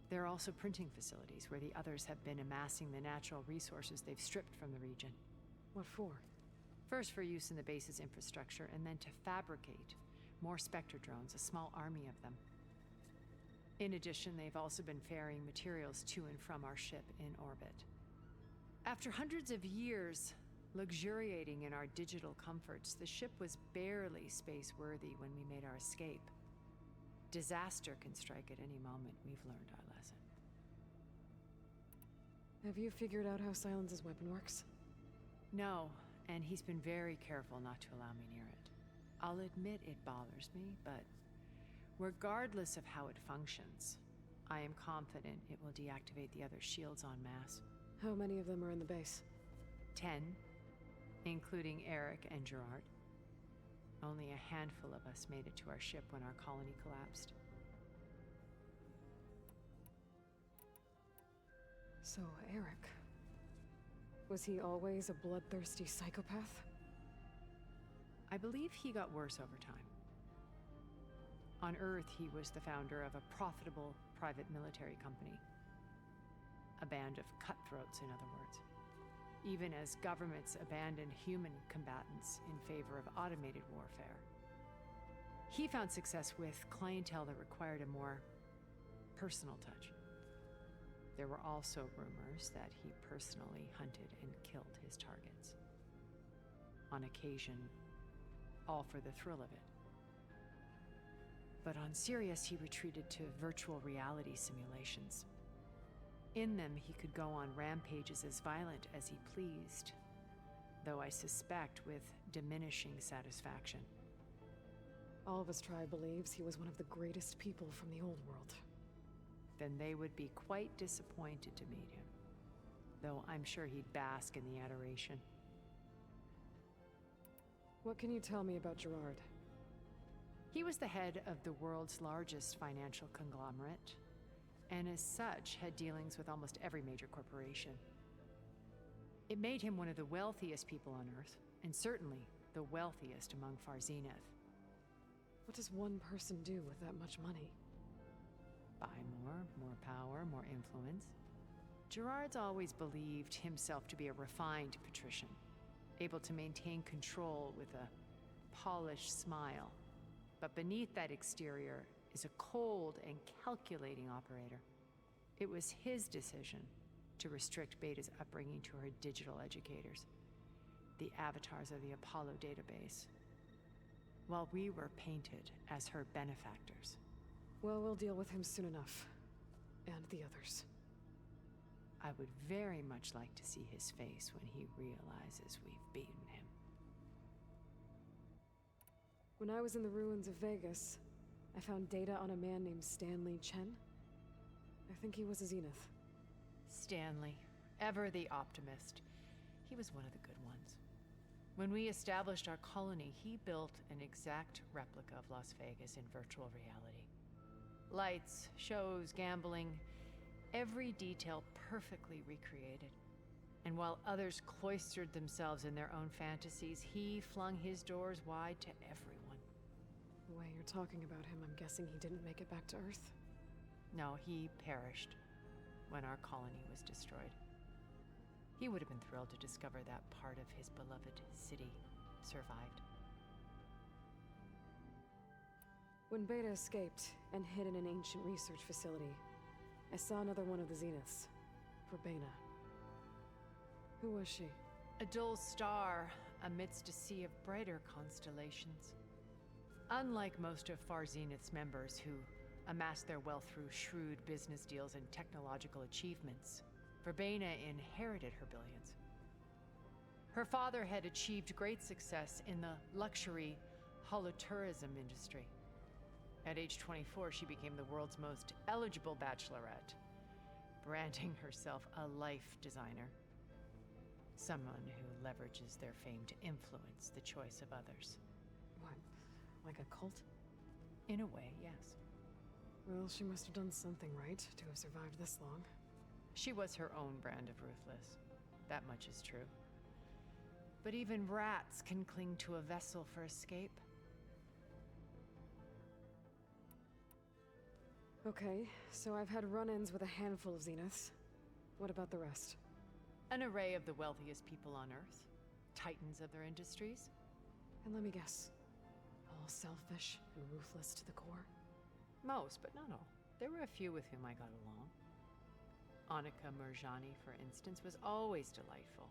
There are also printing facilities where the others have been amassing the natural resources they've stripped from the region. What for? First for use in the base's infrastructure, and then to fabricate more Spectre drones, a small army of them. In addition, they've also been ferrying materials to and from our ship in orbit. After hundreds of years luxuriating in our digital comforts, the ship was barely space-worthy when we made our escape. Disaster can strike at any moment. We've learned our lesson. Have you figured out how Silence's weapon works? No, and he's been very careful not to allow me near it. I'll admit it bothers me, but regardless of how it functions, I am confident it will deactivate the other shields en masse. How many of them are in the base? 10, including Eric and Gerard. Only a handful of us made it to our ship when our colony collapsed. So, Eric... was he always a bloodthirsty psychopath? I believe he got worse over time. On Earth, he was the founder of a profitable private military company. A band of cutthroats, in other words. Even as governments abandoned human combatants in favor of automated warfare. He found success with clientele that required a more personal touch. There were also rumors that he personally hunted and killed his targets. On occasion, all for the thrill of it. But on Sirius, he retreated to virtual reality simulations. In them, he could go on rampages as violent as he pleased, though I suspect with diminishing satisfaction. All of his tribe believes he was one of the greatest people from the old world. Then they would be quite disappointed to meet him, though I'm sure he'd bask in the adoration. What can you tell me about Gerard? He was the head of the world's largest financial conglomerate, and as such had dealings with almost every major corporation. It made him one of the wealthiest people on Earth, and certainly the wealthiest among Farzineth. What does one person do with that much money? Buy more power, more influence. Gerard's always believed himself to be a refined patrician, able to maintain control with a polished smile, But beneath that exterior is a cold and calculating operator. It was his decision to restrict Beta's upbringing to her digital educators, the avatars of the Apollo database, while we were painted as her benefactors. Well, we'll deal with him soon enough. And the others. I would very much like to see his face when he realizes we've beaten him. When I was in the ruins of Vegas, I found data on a man named Stanley Chen. I think he was a Zenith. Stanley, ever the optimist. He was one of the good ones. When we established our colony, he built an exact replica of Las Vegas in virtual reality. Lights, shows, gambling, every detail perfectly recreated. And while others cloistered themselves in their own fantasies, he flung his doors wide to everyone. The way you're talking about him, I'm guessing he didn't make it back to Earth? No, he perished when our colony was destroyed. He would have been thrilled to discover that part of his beloved city survived. When Beta escaped and hid in an ancient research facility, I saw another one of the Zeniths, Verbena. Who was she? A dull star amidst a sea of brighter constellations. Unlike most of Far Zenith's members who amassed their wealth through shrewd business deals and technological achievements, Verbena inherited her billions. Her father had achieved great success in the luxury holotourism industry. At age 24, she became the world's most eligible bachelorette, branding herself a life designer. Someone who leverages their fame to influence the choice of others. What, like a cult? In a way, yes. Well, she must have done something right to have survived this long. She was her own brand of ruthless. That much is true. But even rats can cling to a vessel for escape. Okay, so I've had run-ins with a handful of Zeniths. What about the rest? An array of the wealthiest people on Earth. Titans of their industries. And let me guess. All selfish and ruthless to the core? Most, but not all. There were a few with whom I got along. Annika Murjani, for instance, was always delightful.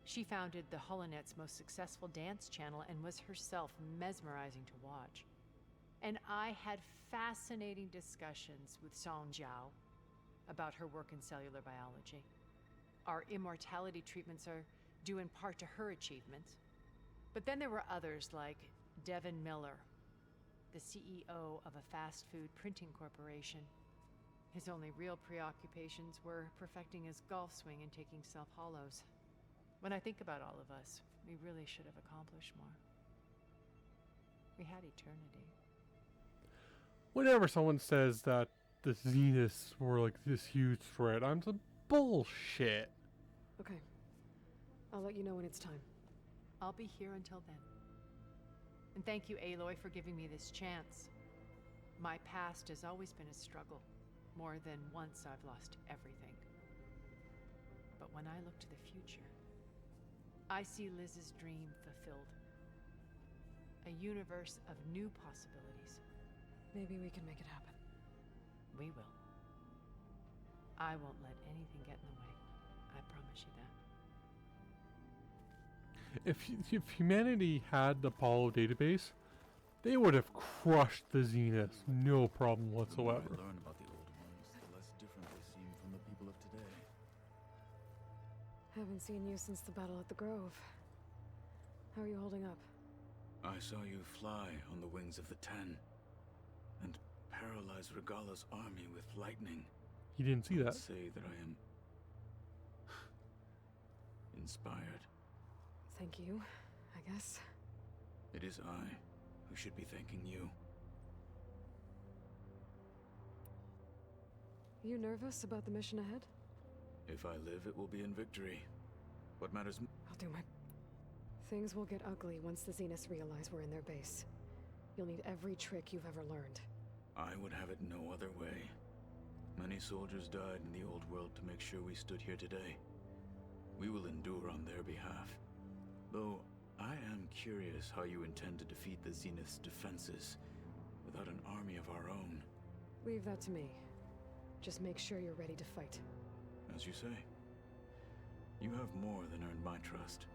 She founded the HoloNet's most successful dance channel and was herself mesmerizing to watch. And I had fascinating discussions with Song Jiao about her work in cellular biology. Our immortality treatments are due in part to her achievements. But then there were others like Devin Miller, the CEO of a fast food printing corporation. His only real preoccupations were perfecting his golf swing and taking self-hollows. When I think about all of us, we really should have accomplished more. We had eternity. Whenever someone says that the Zeniths were like this huge threat, I'm some bullshit. Okay. I'll let you know when it's time. I'll be here until then. And thank you, Aloy, for giving me this chance. My past has always been a struggle. More than once I've lost everything. But when I look to the future, I see Liz's dream fulfilled. A universe of new possibilities. Maybe we can make it happen. We will. I won't let anything get in the way. I promise you that. If humanity had the Apollo database, they would have crushed the Zeniths, no problem whatsoever. The more I learn about the old ones, the less different they seem from the people of today. Haven't seen you since the battle at the Grove. How are you holding up? I saw you fly on the wings of the Ten, and paralyze Regala's army with lightning. You didn't see that. I'd say that I am inspired. Thank you, I guess. It is I who should be thanking you. You nervous about the mission ahead? If I live, it will be in victory. What matters I'll do my... Things will get ugly once the Zeniths realize we're in their base. You'll need every trick you've ever learned. I would have it no other way. Many soldiers died in the old world to make sure we stood here today. We will endure on their behalf. Though, I am curious how you intend to defeat the Zenith's defenses without an army of our own. Leave that to me. Just make sure you're ready to fight. As you say, you have more than earned my trust.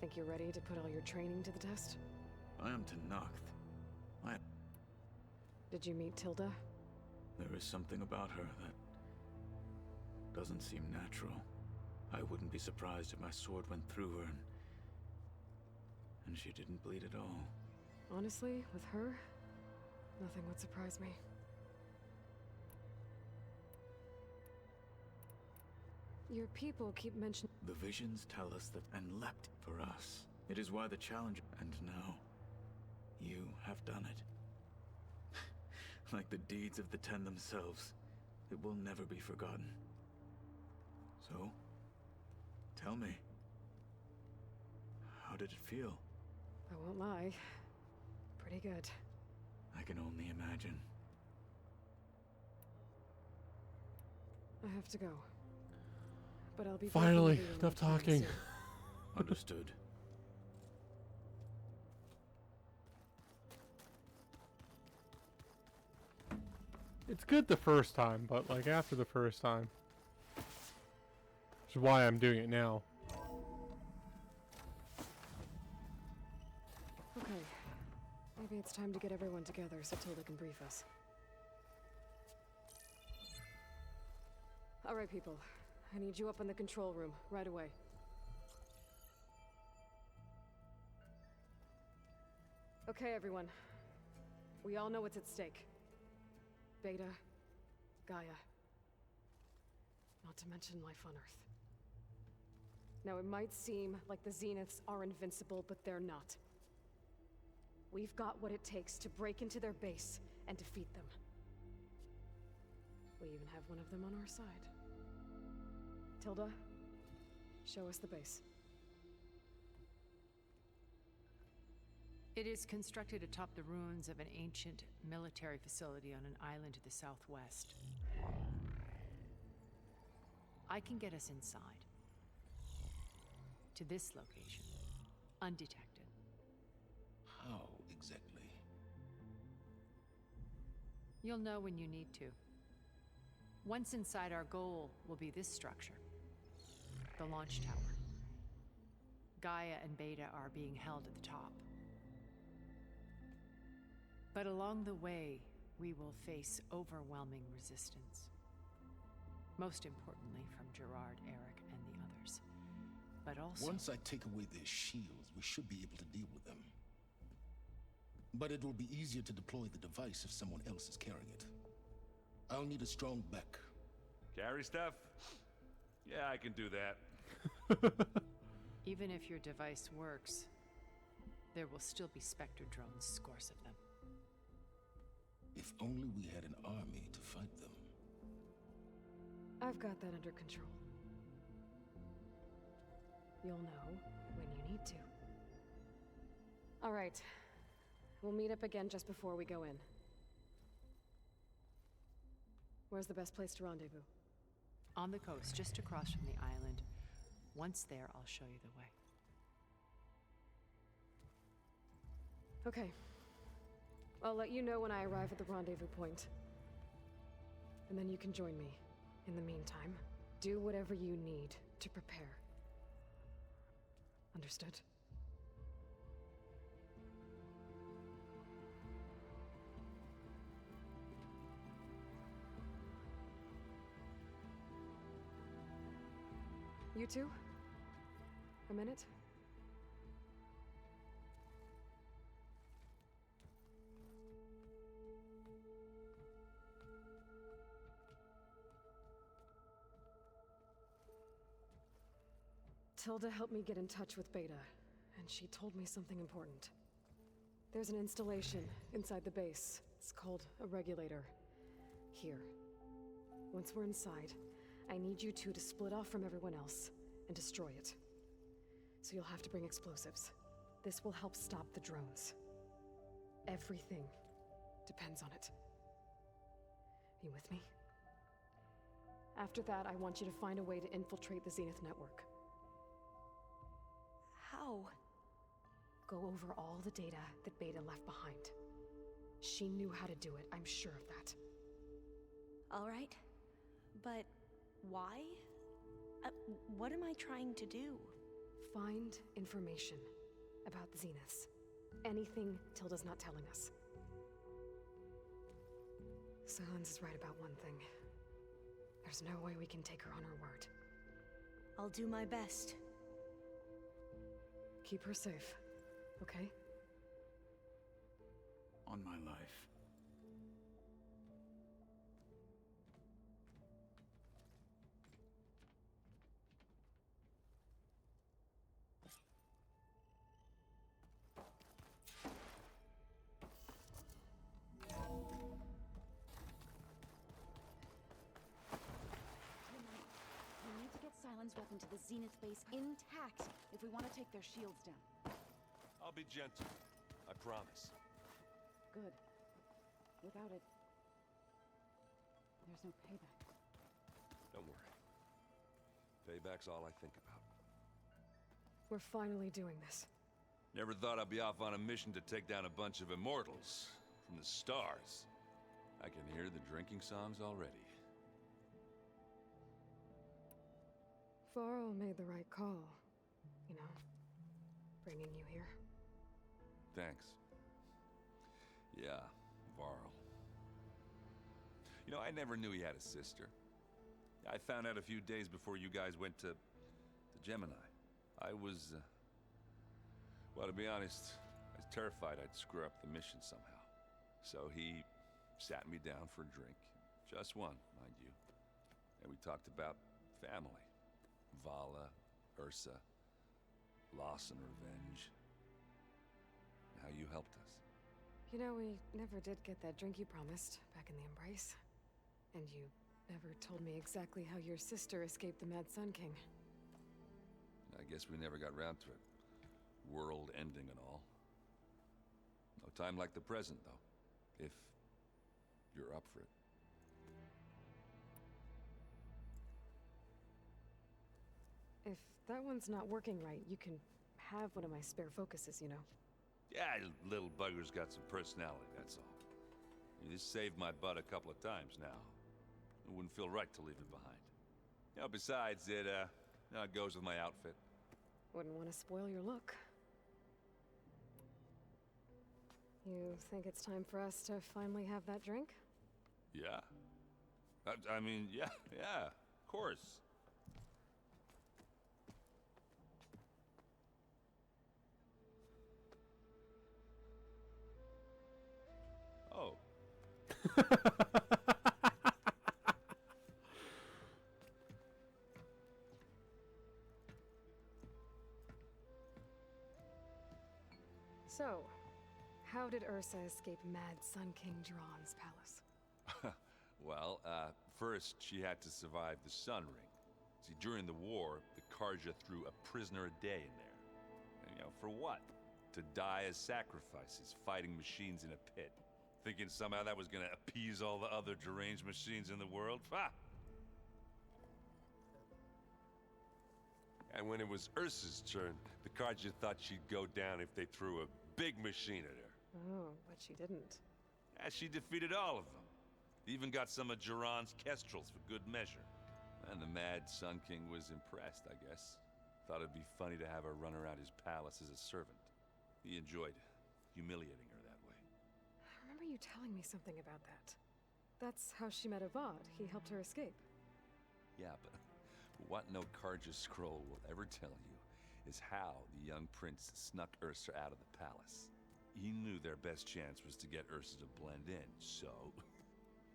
Think you're ready to put all your training to the test? I am Tenakth. Did you meet Tilda? There is something about her that doesn't seem natural. I wouldn't be surprised if my sword went through her and she didn't bleed at all. Honestly, with her, nothing would surprise me. Your people keep mentioning... The visions tell us that and leapt for us. It is why the challenge... And now, you have done it. Like the deeds of the Ten themselves, it will never be forgotten. So, tell me, how did it feel? I won't lie. Pretty good. I can only imagine. I have to go. But I'll be Finally, enough talking. Understood. It's good the first time, but like after the first time. Which is why I'm doing it now. Okay. Maybe it's time to get everyone together so Tilda can brief us. Alright, people. I need you up in the control room, right away. Okay, everyone. We all know what's at stake. Beta, Gaia. Not to mention life on Earth. Now, it might seem like the Zeniths are invincible, but they're not. We've got what it takes to break into their base and defeat them. We even have one of them on our side. Tilda, show us the base. It is constructed atop the ruins of an ancient military facility on an island to the southwest. I can get us inside. To this location. Undetected. How exactly? You'll know when you need to. Once inside, our goal will be this structure. The launch tower. Gaia and Beta are being held at the top. But along the way, we will face overwhelming resistance. Most importantly from Gerard, Eric, and the others. But also... Once I take away their shields, we should be able to deal with them. But it will be easier to deploy the device if someone else is carrying it. I'll need a strong back. Carry stuff? Yeah, I can do that. Even if your device works, there will still be Spectre drones, scores of them. If only we had an army to fight them. I've got that under control. You'll know when you need to. All right. We'll meet up again just before we go in. Where's the best place to rendezvous? On the coast, just across from the island. Once there, I'll show you the way. Okay. I'll let you know when I arrive at the rendezvous point. And then you can join me. In the meantime, do whatever you need to prepare. Understood? You two? A minute? Tilda helped me get in touch with Beta, and she told me something important. There's an installation inside the base. It's called a regulator. Here. Once we're inside, I need you two to split off from everyone else and destroy it. So you'll have to bring explosives. This will help stop the drones. Everything depends on it. You with me? After that, I want you to find a way to infiltrate the Zenith network. How? Go over all the data that Beta left behind. She knew how to do it, I'm sure of that. All right. But why? What am I trying to do? Find information about the Zeniths. Anything Tilda's not telling us. Silence is right about one thing. There's no way we can take her on her word. I'll do my best. Keep her safe, okay? On my life. We need to get Silence weapon to the Zenith base intact if we want to take their shields down. I'll be gentle. I promise. Good. Without it, there's no payback. Don't worry. Payback's all I think about. We're finally doing this. Never thought I'd be off on a mission to take down a bunch of immortals from the stars. I can hear the drinking songs already. Varl made the right call, you know, bringing you here. Thanks. Yeah, Varl. You know, I never knew he had a sister. I found out a few days before you guys went to Gemini. I was, well, to be honest, I was terrified I'd screw up the mission somehow. So he sat me down for a drink. Just one, mind you. And we talked about family. Vala, Ursa, loss and revenge. And how you helped us. You know, we never did get that drink you promised back in the Embrace. And you never told me exactly how your sister escaped the Mad Sun King. I guess we never got round to it. World ending and all. No time like the present, though. If you're up for it. If that one's not working right, you can have one of my spare focuses, you know. Yeah, little bugger's got some personality, that's all. You just saved my butt a couple of times now. It wouldn't feel right to leave it behind. You know, besides, it goes with my outfit. Wouldn't want to spoil your look. You think it's time for us to finally have that drink? Yeah. I mean, yeah, of course. Oh. So, how did Ursa escape Mad Sun King Dron's palace? Well, first she had to survive the Sun Ring. See, during the war, the Karja threw a prisoner a day in there. And, you know, for what? To die as sacrifices, fighting machines in a pit. Thinking somehow that was gonna appease all the other deranged machines in the world? Ha! And when it was Ursa's turn, the Karja thought she'd go down if they threw a big machine at her. Oh, but she didn't. Yeah, she defeated all of them. Even got some of Jiran's kestrels for good measure. And the Mad Sun King was impressed, I guess. Thought it'd be funny to have her run around his palace as a servant. He enjoyed humiliating her that way. I remember you telling me something about that. That's how she met Avad. He helped her escape. Yeah, but what no Karja scroll will ever tell you is how the young prince snuck Ursa out of the palace. He knew their best chance was to get Ursa to blend in, so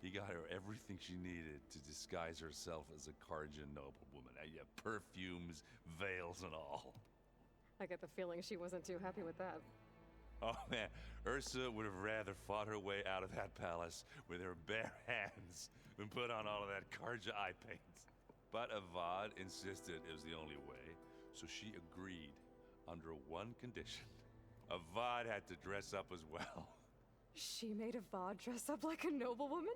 he got her everything she needed to disguise herself as a Karja noblewoman. Yeah, perfumes, veils, and all. I get the feeling she wasn't too happy with that. Oh man, Ursa would have rather fought her way out of that palace with her bare hands than put on all of that Karja eye paint. But Avad insisted it was the only way, so she agreed under one condition. Avad had to dress up as well. She made Avad dress up like a noblewoman?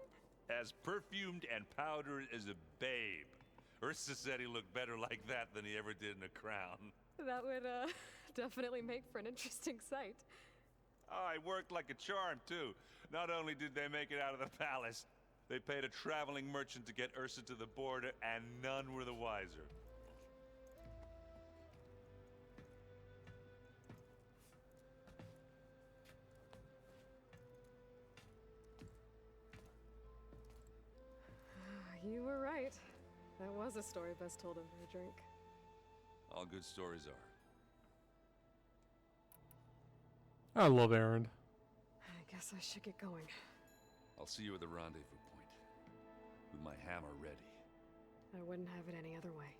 As perfumed and powdered as a babe. Ursa said he looked better like that than he ever did in a crown. That would, definitely make for an interesting sight. Oh, it worked like a charm, too. Not only did they make it out of the palace, they paid a traveling merchant to get Ursa to the border, and none were the wiser. You were right. That was a story best told over a drink. All good stories are. I love Erend. I guess I should get going. I'll see you at the rendezvous point, with my hammer ready. I wouldn't have it any other way.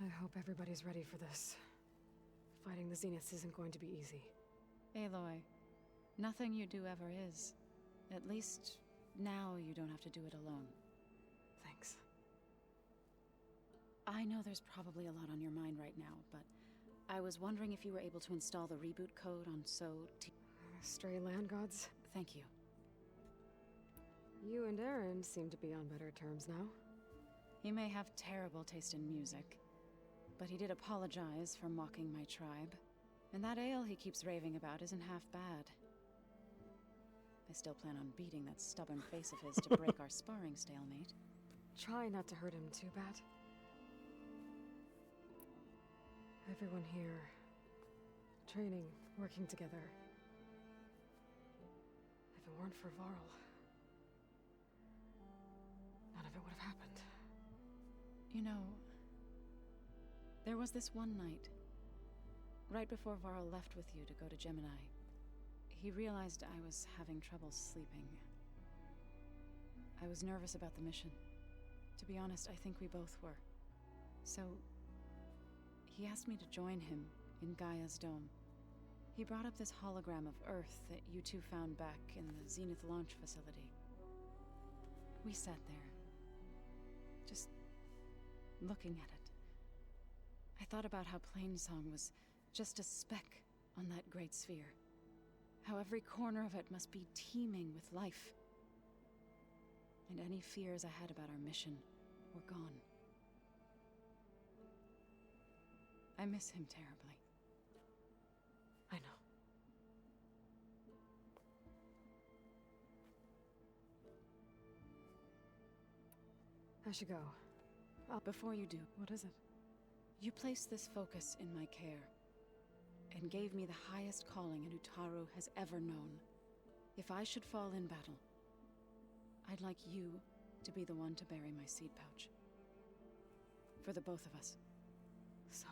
I hope everybody's ready for this. Fighting the Zeniths isn't going to be easy. Aloy, nothing you do ever is. At least, now you don't have to do it alone. Thanks. I know there's probably a lot on your mind right now, but I was wondering if you were able to install the reboot code on Stray land gods? Thank you. You and Erend seem to be on better terms now. He may have terrible taste in music, but he did apologize for mocking my tribe. And that ale he keeps raving about isn't half bad. I still plan on beating that stubborn face of his to break our sparring stalemate. Try not to hurt him too bad. Everyone here, training, working together. If it weren't for Varl, none of it would have happened. You know, there was this one night, right before Varl left with you to go to Gemini. He realized I was having trouble sleeping. I was nervous about the mission. To be honest, I think we both were. So, he asked me to join him in Gaia's dome. He brought up this hologram of Earth that you two found back in the Zenith launch facility. We sat there, just looking at it. I thought about how Plainsong was just a speck on that great sphere. How every corner of it must be teeming with life. And any fears I had about our mission were gone. I miss him terribly. I know. I should go. Before you do, what is it? You placed this focus in my care, and gave me the highest calling an Utaru has ever known. If I should fall in battle, I'd like you to be the one to bury my seed pouch. For the both of us. So,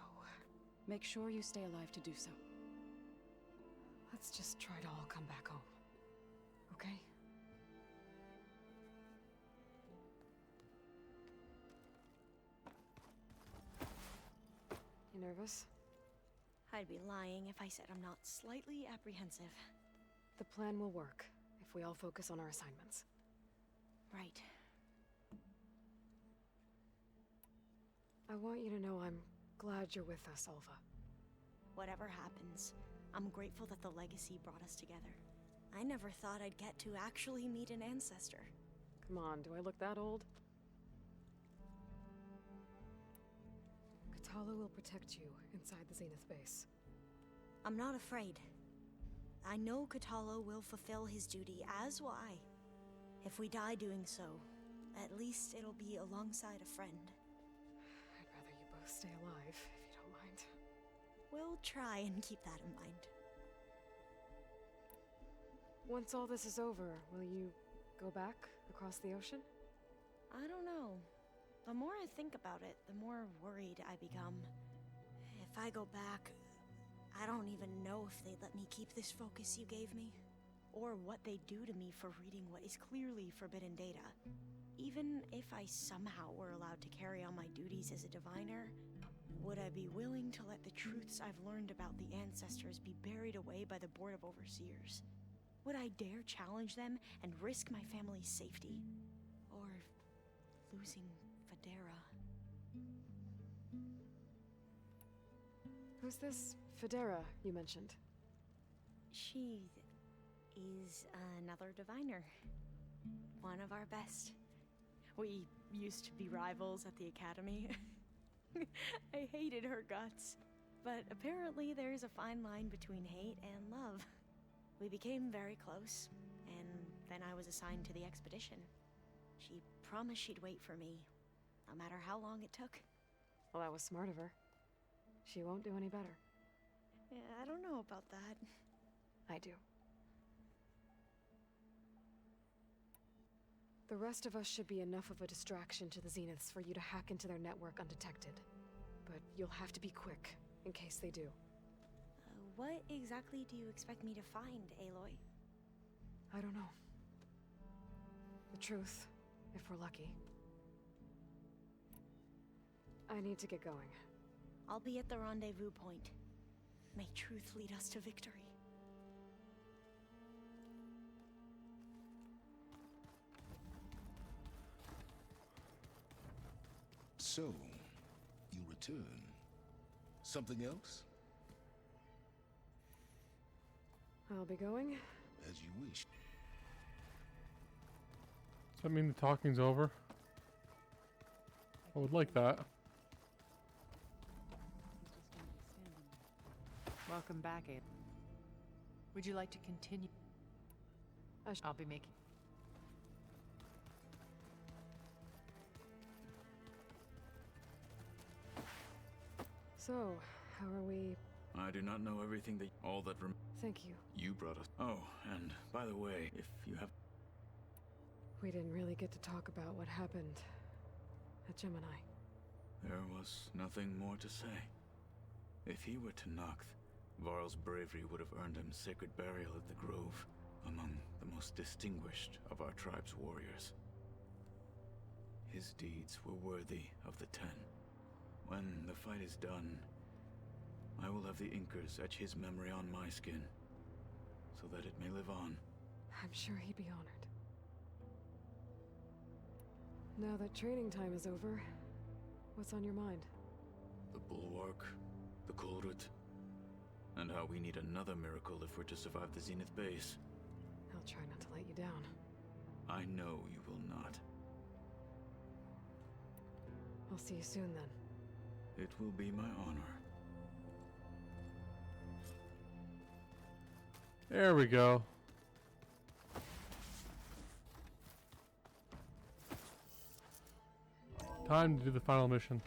make sure you stay alive to do so. Let's just try to all come back home. Okay? You nervous? I'd be lying if I said I'm not slightly apprehensive. The plan will work if we all focus on our assignments. Right. I want you to know I'm glad you're with us, Alva. Whatever happens, I'm grateful that the legacy brought us together. I never thought I'd get to actually meet an ancestor. Come on, do I look that old? Katala will protect you inside the Zenith base. I'm not afraid. I know Katala will fulfill his duty, as will I. If we die doing so, at least it'll be alongside a friend. I'd rather you both stay alive, if you don't mind. We'll try and keep that in mind. Once all this is over, will you go back across the ocean? I don't know. The more I think about it, the more worried I become. If I go back, I don't even know if they'd let me keep this focus you gave me, or what they'd do to me for reading what is clearly forbidden data. Even if I somehow were allowed to carry on my duties as a diviner, would I be willing to let the truths I've learned about the ancestors be buried away by the Board of Overseers? Would I dare challenge them and risk my family's safety? Or losing Federa? Who's this Federa you mentioned? She is another diviner. One of our best. We used to be rivals at the academy. I hated her guts. But apparently there's a fine line between hate and love. We became very close, and then I was assigned to the expedition. She promised she'd wait for me, no matter how long it took. Well, that was smart of her. She won't do any better. Yeah, I don't know about that. I do. The rest of us should be enough of a distraction to the Zeniths for you to hack into their network undetected. But you'll have to be quick, in case they do. What exactly do you expect me to find, Aloy? I don't know. The truth, if we're lucky. I need to get going. I'll be at the rendezvous point. May truth lead us to victory. So, you return. Something else? I'll be going. As you wish. Does that mean the talking's over? I would like that. Welcome back, Aiden. Would you like to continue? I'll be making... So, how are we? I do not know everything that... all that Thank you. you brought us. Oh, and by the way, if you have... We didn't really get to talk about what happened at Gemini. There was nothing more to say. If he were to Noct, Varl's bravery would have earned him sacred burial at the Grove, among the most distinguished of our tribe's warriors. His deeds were worthy of the Ten. When the fight is done, I will have the Inkers etch his memory on my skin, so that it may live on. I'm sure he'd be honored. Now that training time is over, what's on your mind? The Bulwark, the Kulrut, and how we need another miracle if we're to survive the Zenith base. I'll try not to let you down. I know you will not. I'll see you soon then. It will be my honor. There we go. Time to do the final mission.